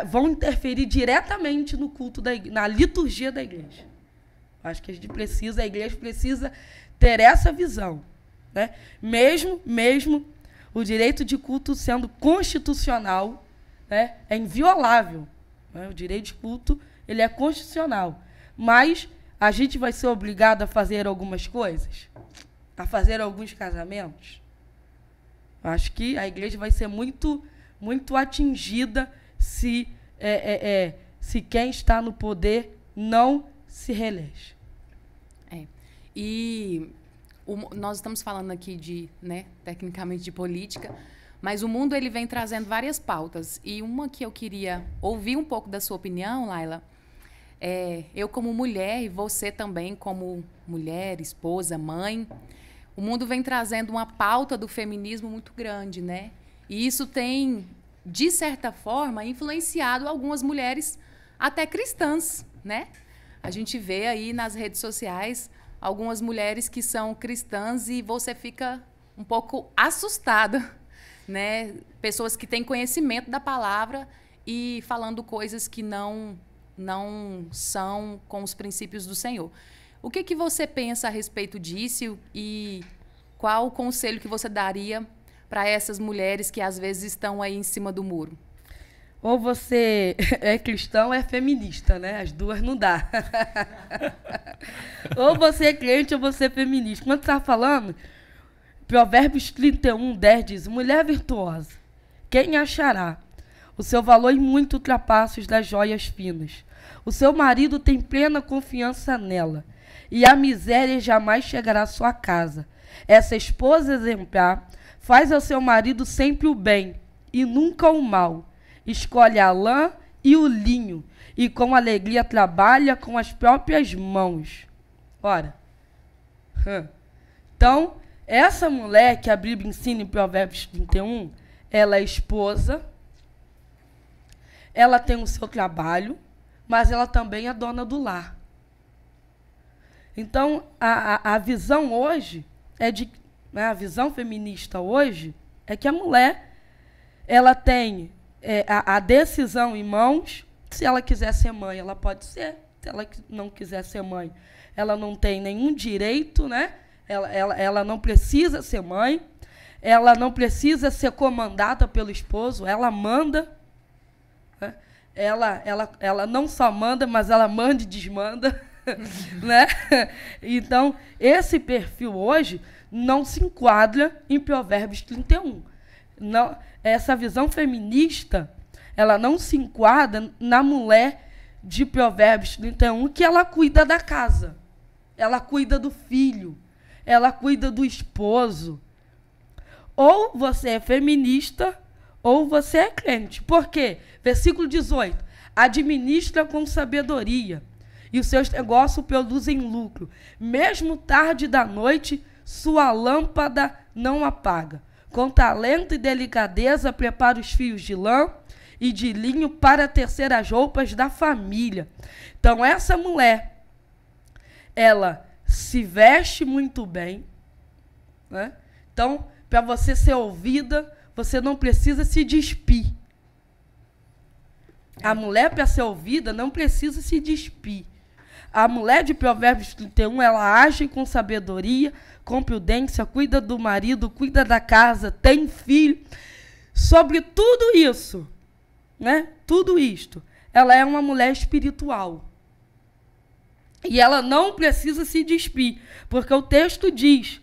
vão interferir diretamente no culto na liturgia da igreja. Eu acho que a igreja precisa ter essa visão, né? Mesmo o direito de culto sendo constitucional, né, é inviolável, né? O direito de culto, ele é constitucional. Mas a gente vai ser obrigado a fazer algumas coisas, a fazer alguns casamentos. Acho que a igreja vai ser muito, muito atingida se quem está no poder não se reelege. E nós estamos falando aqui tecnicamente de política, mas o mundo ele vem trazendo várias pautas. E uma que eu queria ouvir um pouco da sua opinião, Laila, eu como mulher e você também como mulher, esposa, mãe, o mundo vem trazendo uma pauta do feminismo muito grande, né? E isso tem, de certa forma, influenciado algumas mulheres, até cristãs, né? A gente vê aí nas redes sociais algumas mulheres que são cristãs e você fica um pouco assustada, né? Pessoas que têm conhecimento da palavra e falando coisas que não são com os princípios do Senhor. O que você pensa a respeito disso e qual o conselho que você daria para essas mulheres que às vezes estão aí em cima do muro? Ou você é cristão ou é feminista, né? As duas não dá. Ou você é crente ou você é feminista. Quando você está falando, Provérbios 31:10 diz: mulher virtuosa, quem achará? O seu valor muito ultrapassa os das joias finas. O seu marido tem plena confiança nela, e a miséria jamais chegará à sua casa. Essa esposa exemplar faz ao seu marido sempre o bem e nunca o mal. Escolhe a lã e o linho, e com alegria trabalha com as próprias mãos. Ora, então, essa mulher que a Bíblia ensina em Provérbios 31, ela é esposa, ela tem o seu trabalho, mas ela também é dona do lar. Então, a visão hoje né, a visão feminista hoje é que a mulher ela tem a decisão em mãos. Se ela quiser ser mãe, ela pode ser. Se ela não quiser ser mãe, ela não tem nenhum direito, né? Ela não precisa ser mãe, ela não precisa ser comandada pelo esposo, ela manda. Né? Ela não só manda, mas ela manda e desmanda. Né? Então, esse perfil hoje não se enquadra em Provérbios 31. Não, essa visão feminista, ela não se enquadra na mulher de Provérbios 31, que ela cuida da casa, ela cuida do filho, ela cuida do esposo. Ou você é feminista, ou você é crente. Por quê? Versículo 18. Administra com sabedoria, e os seus negócios produzem lucro. Mesmo tarde da noite, sua lâmpada não apaga. Com talento e delicadeza, prepara os fios de lã e de linho para tecer as roupas da família. Então, essa mulher, ela se veste muito bem, né? Então, para você ser ouvida, você não precisa se despir. A mulher, para ser ouvida, não precisa se despir. A mulher de Provérbios 31, ela age com sabedoria, com prudência, cuida do marido, cuida da casa, tem filho. Sobre tudo isso, né? Tudo isto, ela é uma mulher espiritual. E ela não precisa se despir, porque o texto diz,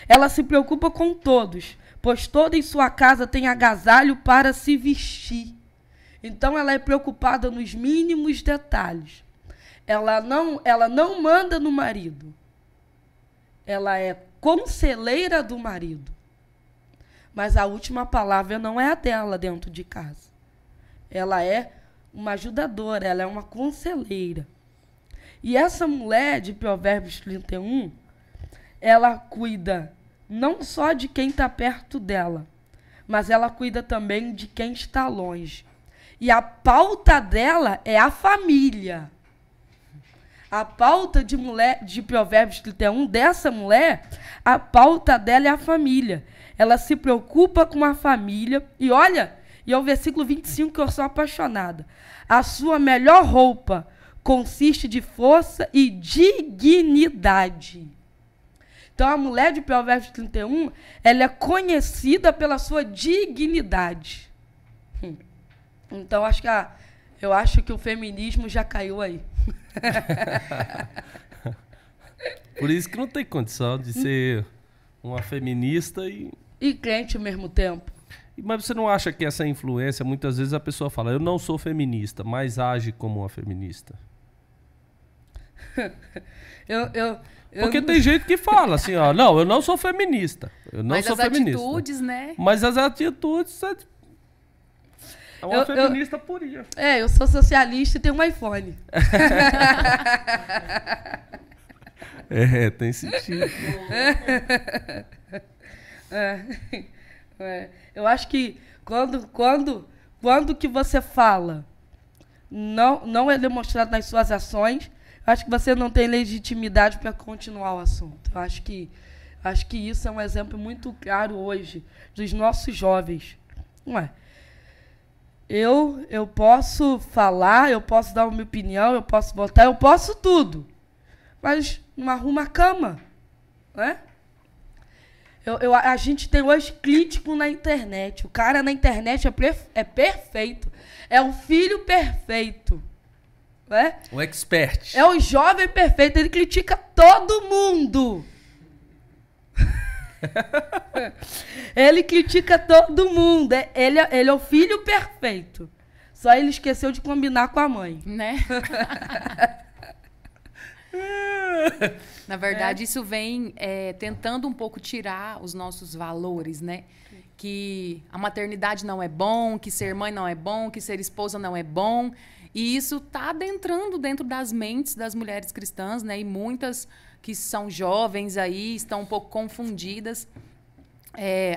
ela se preocupa com todos, pois toda em sua casa tem agasalho para se vestir. Então, ela é preocupada nos mínimos detalhes. Ela não manda no marido. Ela é conselheira do marido. Mas a última palavra não é a dela dentro de casa. Ela é uma ajudadora, ela é uma conselheira. E essa mulher de Provérbios 31, ela cuida não só de quem está perto dela, mas ela cuida também de quem está longe. E a pauta dela é a família. A pauta de Provérbios 31, dessa mulher, a pauta dela é a família. Ela se preocupa com a família. E olha, e é o versículo 25 que eu sou apaixonada. A sua melhor roupa consiste de força e dignidade. Então, a mulher de Provérbios 31, ela é conhecida pela sua dignidade. Então, eu acho que o feminismo já caiu aí. Por isso que não tem condição de ser uma feminista e crente ao mesmo tempo. Mas você não acha que essa influência, muitas vezes a pessoa fala, eu não sou feminista, mas age como uma feminista? Porque tem gente que fala assim, ó, não, eu não sou feminista. Eu não sou feminista. Mas as atitudes, né? Mas as atitudes... É uma feminista purinha. Eu sou socialista e tenho um iPhone. Tem sentido. Eu acho que quando que você fala não é demonstrado nas suas ações, eu acho que você não tem legitimidade para continuar o assunto. Eu acho que isso é um exemplo muito claro hoje dos nossos jovens. Não é? Eu posso falar, eu posso dar uma opinião, eu posso votar, eu posso tudo. Mas não arruma a cama. Né? A gente tem hoje crítico na internet. O cara na internet é perfeito. É o filho perfeito. Né? O expert. É o jovem perfeito. Ele critica todo mundo. Ele critica todo mundo. Ele é o filho perfeito. Só ele esqueceu de combinar com a mãe. Né? Na verdade, isso vem tentando um pouco tirar os nossos valores, né? Que a maternidade não é bom, que ser mãe não é bom, que ser esposa não é bom. E isso está adentrando dentro das mentes das mulheres cristãs, né? E muitas que são jovens aí estão um pouco confundidas.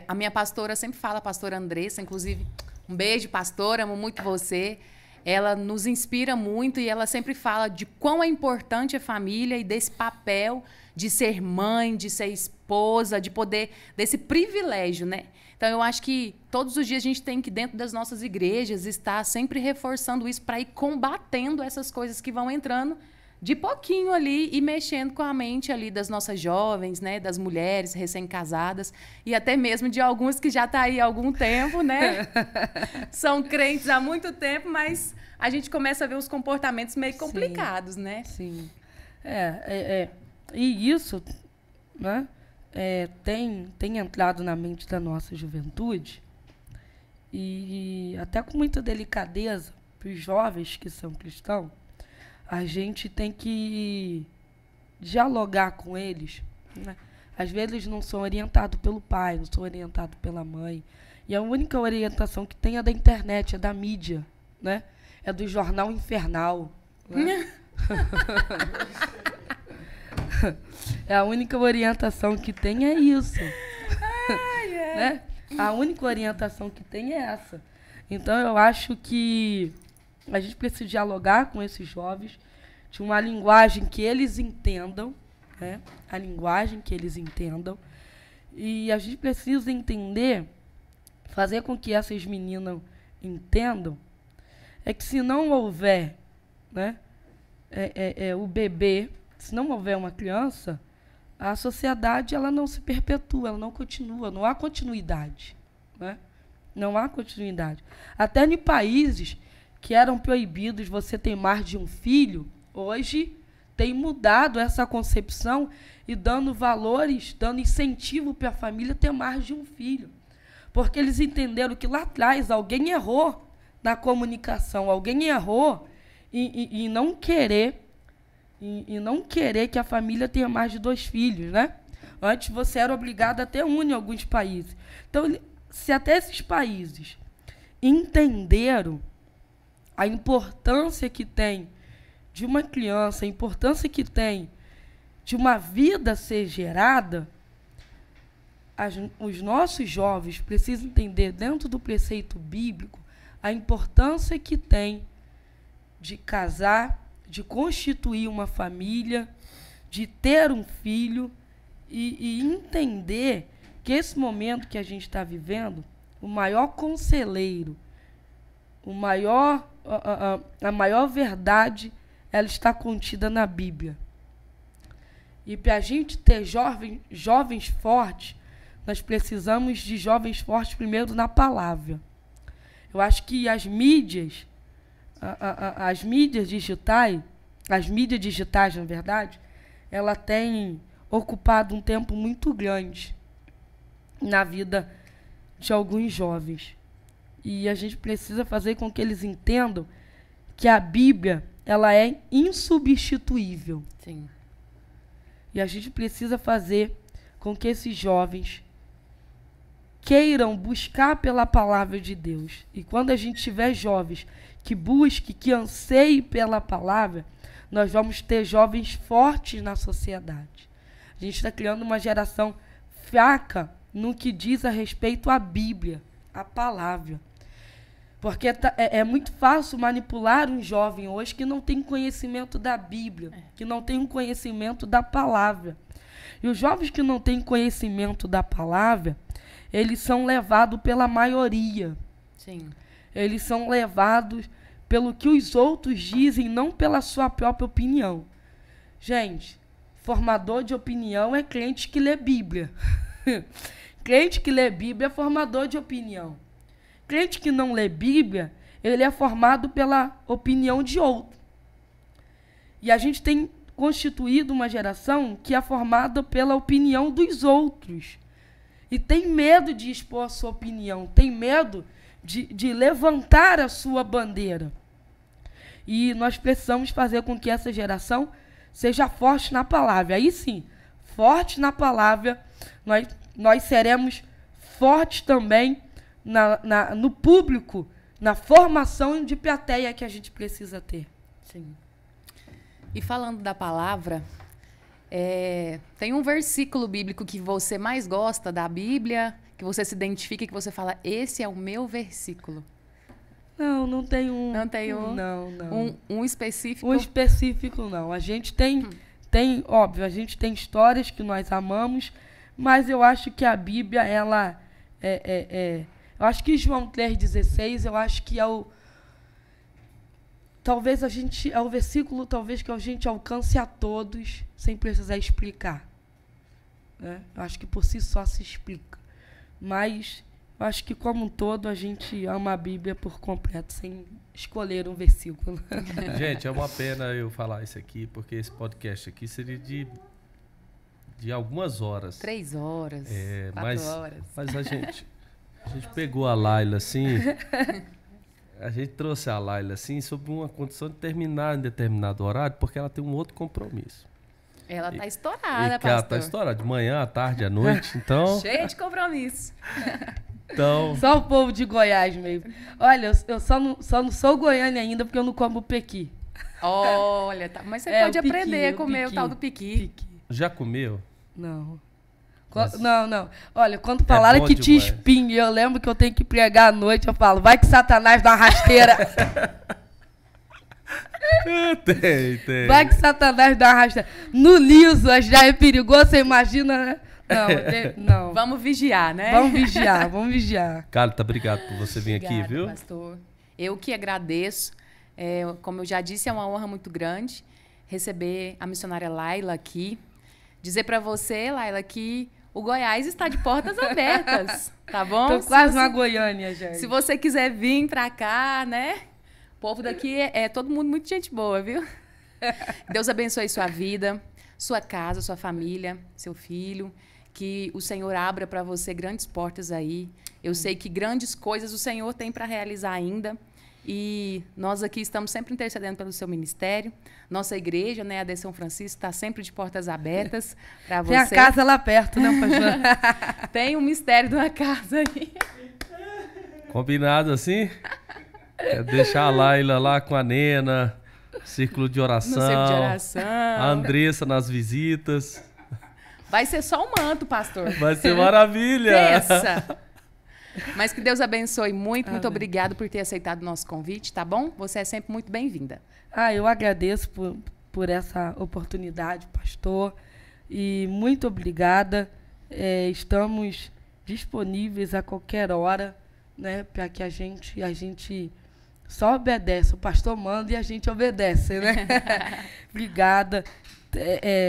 A minha pastora sempre fala, a pastora Andressa, inclusive, um beijo, pastora, amo muito você. ela nos inspira muito e ela sempre fala de quão é importante a família e desse papel de ser mãe, de ser esposa, de poder, desse privilégio, né? Então, eu acho que todos os dias a gente tem que, dentro das nossas igrejas, estar sempre reforçando isso para ir combatendo essas coisas que vão entrando de pouquinho ali e mexendo com a mente ali das nossas jovens, né, das mulheres recém-casadas e até mesmo de alguns que já estão aí há algum tempo, né? São crentes há muito tempo, mas a gente começa a ver os comportamentos meio complicados, né? Sim. E isso, né, tem entrado na mente da nossa juventude e até com muita delicadeza para os jovens que são cristãos, a gente tem que dialogar com eles, né? Às vezes eles não são orientados pelo pai, não são orientados pela mãe. E a única orientação que tem é da internet, é da mídia, né? É do jornal infernal. Né? A única orientação que tem é isso. Né? A única orientação que tem é essa. Então, eu acho que a gente precisa dialogar com esses jovens de uma linguagem que eles entendam, né? A linguagem que eles entendam. E a gente precisa entender, fazer com que essas meninas entendam, é que se não houver, né, o bebê, se não houver uma criança, a sociedade ela não se perpetua, ela não continua, não há continuidade, né? Não há continuidade. Até em países que eram proibidos você ter mais de um filho, hoje tem mudado essa concepção e dando valores, dando incentivo para a família ter mais de um filho. Porque eles entenderam que lá atrás alguém errou na comunicação, alguém errou em não querer que a família tenha mais de 2 filhos, né? Antes você era obrigado a ter um em alguns países. Então, se até esses países entenderam a importância que tem de uma criança, a importância que tem de uma vida ser gerada, os nossos jovens precisam entender, dentro do preceito bíblico, a importância que tem de casar, de constituir uma família, de ter um filho e entender que esse momento que a gente está vivendo, o maior conselheiro, a maior verdade, ela está contida na Bíblia. E para a gente ter jovens fortes, nós precisamos de jovens fortes primeiro na palavra. Eu acho que as mídias digitais, na verdade, ela tem ocupado um tempo muito grande na vida de alguns jovens. E a gente precisa fazer com que eles entendam que a Bíblia, ela é insubstituível. Sim. E a gente precisa fazer com que esses jovens queiram buscar pela palavra de Deus. E quando a gente tiver jovens que busquem, que anseiem pela palavra, nós vamos ter jovens fortes na sociedade. A gente está criando uma geração fraca no que diz a respeito à Bíblia, à palavra. Porque é muito fácil manipular um jovem hoje que não tem conhecimento da Bíblia, que não tem um conhecimento da palavra. E os jovens que não têm conhecimento da palavra, eles são levados pela maioria. Sim. Eles são levados pelo que os outros dizem, não pela sua própria opinião. Gente, formador de opinião é crente que lê Bíblia. Crente que lê Bíblia é formador de opinião. Crente que não lê Bíblia, ele é formado pela opinião de outro. E a gente tem constituído uma geração que é formada pela opinião dos outros. E tem medo de expor a sua opinião, tem medo de levantar a sua bandeira. E nós precisamos fazer com que essa geração seja forte na palavra. Aí sim, forte na palavra, nós seremos fortes também no público, na formação de plateia que a gente precisa ter. Sim. E falando da palavra, tem um versículo bíblico que você mais gosta da Bíblia, que você se identifica e que você fala, esse é o meu versículo. Não, não tem um... Não tem um... Não. Um específico? Um específico, não. A gente tem, óbvio, a gente tem histórias que nós amamos, mas eu acho que a Bíblia, ela eu acho que João 3,16, eu acho que é o... Talvez é o versículo talvez que a gente alcance a todos sem precisar explicar. Né? Eu acho que por si só se explica. Mas eu acho que como um todo a gente ama a Bíblia por completo, sem escolher um versículo. Gente, é uma pena eu falar isso aqui, porque esse podcast aqui seria de algumas horas. 3 horas, 4 horas. Mas a gente pegou a Laila assim... A gente trouxe a Laila assim sob uma condição de terminar em determinado horário, porque ela tem um outro compromisso. Ela tá estourada, pastor. Ela tá estourada, de manhã, à tarde, à noite, então... Cheia de compromisso. Então... Só o povo de Goiás mesmo. Olha, eu só não sou goiânia ainda porque eu não como pequi. Olha, tá. Mas você pode aprender a comer o tal do piqui. Já comeu? Não. Não. Olha, quando falaram que tinha espinho, eu lembro que eu tenho que pregar à noite, eu falo, vai que Satanás dá uma rasteira. Tem. Vai que Satanás dá uma rasteira. No liso já é perigoso, você imagina, né? Não. Vamos vigiar, né? Vamos vigiar. Carlita, obrigado por você vir aqui, viu? Pastor. Eu que agradeço. Como eu já disse, é uma honra muito grande receber a missionária Laila aqui. Dizer para você, Laila, que o Goiás está de portas abertas, tá bom? Tô quase uma Goiânia, gente. Se você quiser vir para cá, né? O povo daqui é todo mundo muito gente boa, viu? Deus abençoe sua vida, sua casa, sua família, seu filho. Que o Senhor abra para você grandes portas aí. Eu sei que grandes coisas o Senhor tem para realizar ainda. E nós aqui estamos sempre intercedendo pelo seu ministério. Nossa igreja, né, a de São Francisco, está sempre de portas abertas para você. Tem a casa lá perto, né, pastor? Tem um mistério de uma casa aí. Combinado assim? Quer deixar a Laila lá com a Nena, círculo de oração. No círculo de oração. A Andressa nas visitas. Vai ser só um manto, pastor. Vai ser maravilha. Pensa. Mas que Deus abençoe muito. Muito obrigado por ter aceitado o nosso convite, tá bom? Você é sempre muito bem-vinda. Eu agradeço por essa oportunidade, pastor. E muito obrigada. Estamos disponíveis a qualquer hora, né? Para que a gente só obedece. O pastor manda e a gente obedece, né? Obrigada.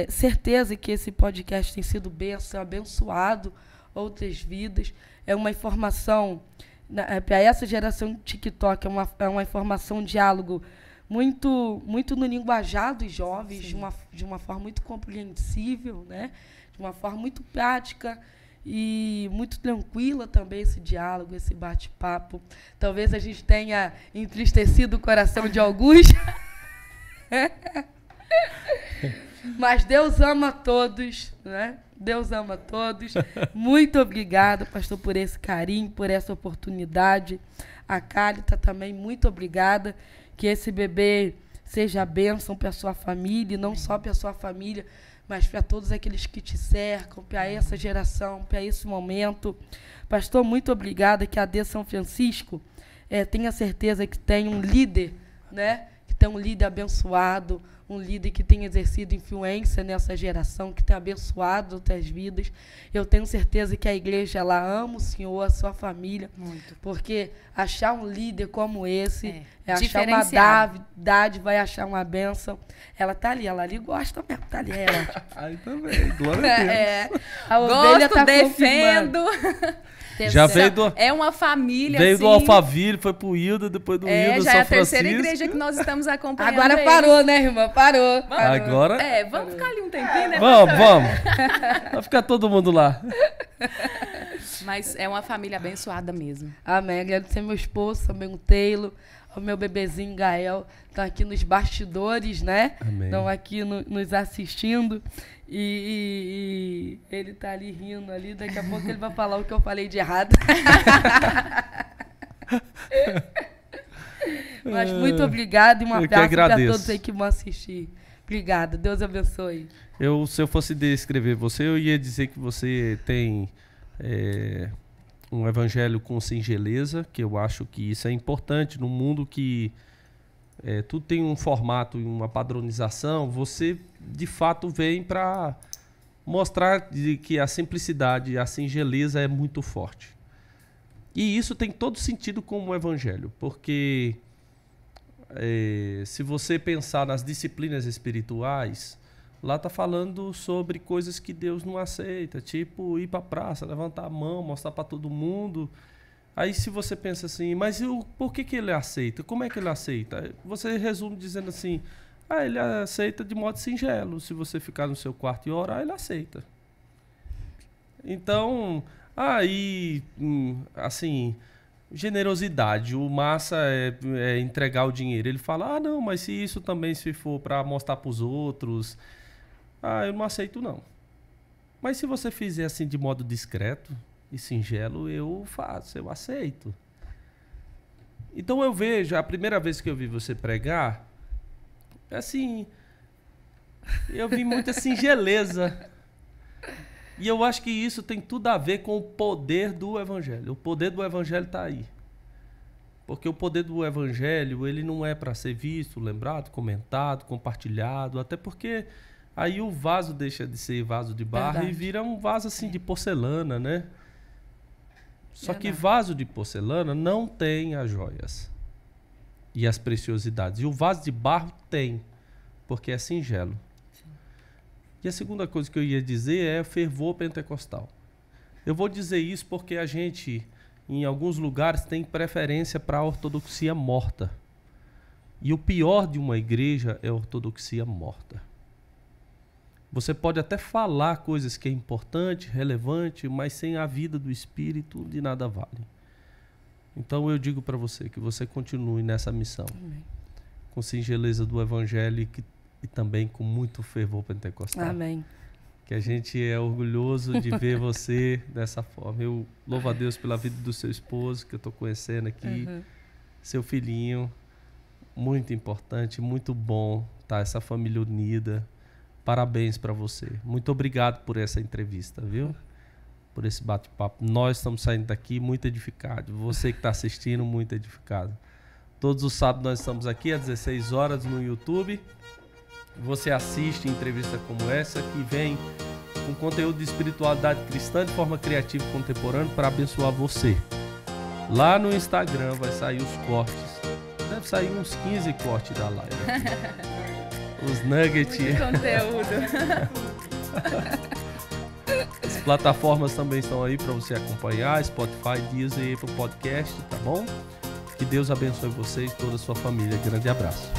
Certeza que esse podcast tem sido abençoado outras vidas. É uma informação, para essa geração de TikTok, é uma informação, um diálogo muito no linguajar dos jovens, de uma forma muito compreensível, né? De uma forma muito prática e muito tranquila também esse diálogo, esse bate-papo. Talvez a gente tenha entristecido o coração de alguns. Mas Deus ama todos, né? Deus ama todos. Muito obrigada, pastor, por esse carinho, por essa oportunidade. A Carlita também, muito obrigada. Que esse bebê seja bênção para a sua família, e não só para a sua família, mas para todos aqueles que te cercam, para essa geração, para esse momento. Pastor, muito obrigada. Que a de São Francisco tenha certeza que tem um líder, né? Que tem um líder abençoado, um líder que tem exercido influência nessa geração, que tem abençoado outras vidas. Eu tenho certeza que a igreja, ela ama o Senhor, a sua família. Muito. Porque achar um líder como esse, achar uma dádiva, vai achar uma bênção. Ela tá ali, ela ali gosta mesmo, tá ali. Aí também, glória a Deus. A ovelha tá defendo. Já veio do... É uma família, veio assim, do Alphaville, foi pro Hilda, depois do Hilda, já São é a terceira Francisco. igreja que nós estamos acompanhando. Agora parou, né, irmã? Parou. Agora... vamos ficar ali um tempinho, né? Vamos. Vai ficar todo mundo lá. Mas é uma família abençoada mesmo. Amém. Agradecer meu esposo, também o Taylor, o meu bebezinho Gael, estão aqui nos bastidores, né? Amém. Estão aqui nos assistindo. E ele tá ali rindo ali, daqui a pouco ele vai falar o que eu falei de errado. Mas muito obrigada e um abraço para todos aí que vão assistir. Obrigada, Deus abençoe. Se eu fosse descrever você, eu ia dizer que você tem um evangelho com singeleza, que eu acho que isso é importante num mundo que tudo tem um formato e uma padronização. Você, de fato, vem para mostrar que a simplicidade e a singeleza é muito forte. E isso tem todo sentido como evangelho, porque se você pensar nas disciplinas espirituais, lá está falando sobre coisas que Deus não aceita, tipo ir para a praça, levantar a mão, mostrar para todo mundo. Aí se você pensa assim, mas por que ele aceita? Como é que ele aceita? Você resume dizendo assim, ele aceita de modo singelo. Se você ficar no seu quarto e orar, ele aceita. Então, assim, generosidade. O massa é entregar o dinheiro. Ele fala, não, mas se isso também se for para mostrar para os outros, eu não aceito não. Mas se você fizer assim de modo discreto e singelo, eu faço, eu aceito. Então eu vejo, a primeira vez que eu vi você pregar, assim, eu vi muita singeleza. E eu acho que isso tem tudo a ver com o poder do evangelho. O poder do evangelho está aí. Porque o poder do evangelho, ele não é para ser visto, lembrado, comentado, compartilhado, até porque aí o vaso deixa de ser vaso de barro e vira um vaso assim de porcelana, né? Só que vaso de porcelana não tem as joias e as preciosidades. E o vaso de barro tem, porque é singelo. Sim. E a segunda coisa que eu ia dizer é fervor pentecostal. Eu vou dizer isso porque a gente, em alguns lugares, tem preferência para a ortodoxia morta. E o pior de uma igreja é a ortodoxia morta. Você pode até falar coisas que é importante, relevante, mas sem a vida do Espírito, de nada vale. Então eu digo para você que você continue nessa missão. Amém. Com singeleza do Evangelho e também com muito fervor pentecostal. Amém. Que a gente é orgulhoso de ver você dessa forma. Eu louvo a Deus pela vida do seu esposo, que eu estou conhecendo aqui. Seu filhinho, muito importante, muito bom, tá? Essa família unida. Parabéns para você. Muito obrigado por essa entrevista, viu? Por esse bate-papo. Nós estamos saindo daqui muito edificados. Você que está assistindo, muito edificado. Todos os sábados nós estamos aqui às 16 horas no YouTube. Você assiste entrevista como essa, que vem com conteúdo de espiritualidade cristã de forma criativa e contemporânea para abençoar você. Lá no Instagram vai sair os cortes. Deve sair uns 15 cortes da live. Os nuggets. Muito conteúdo. As plataformas também estão aí para você acompanhar, Spotify, Deezer e Apple Podcast, tá bom? Que Deus abençoe você e toda a sua família. Grande abraço.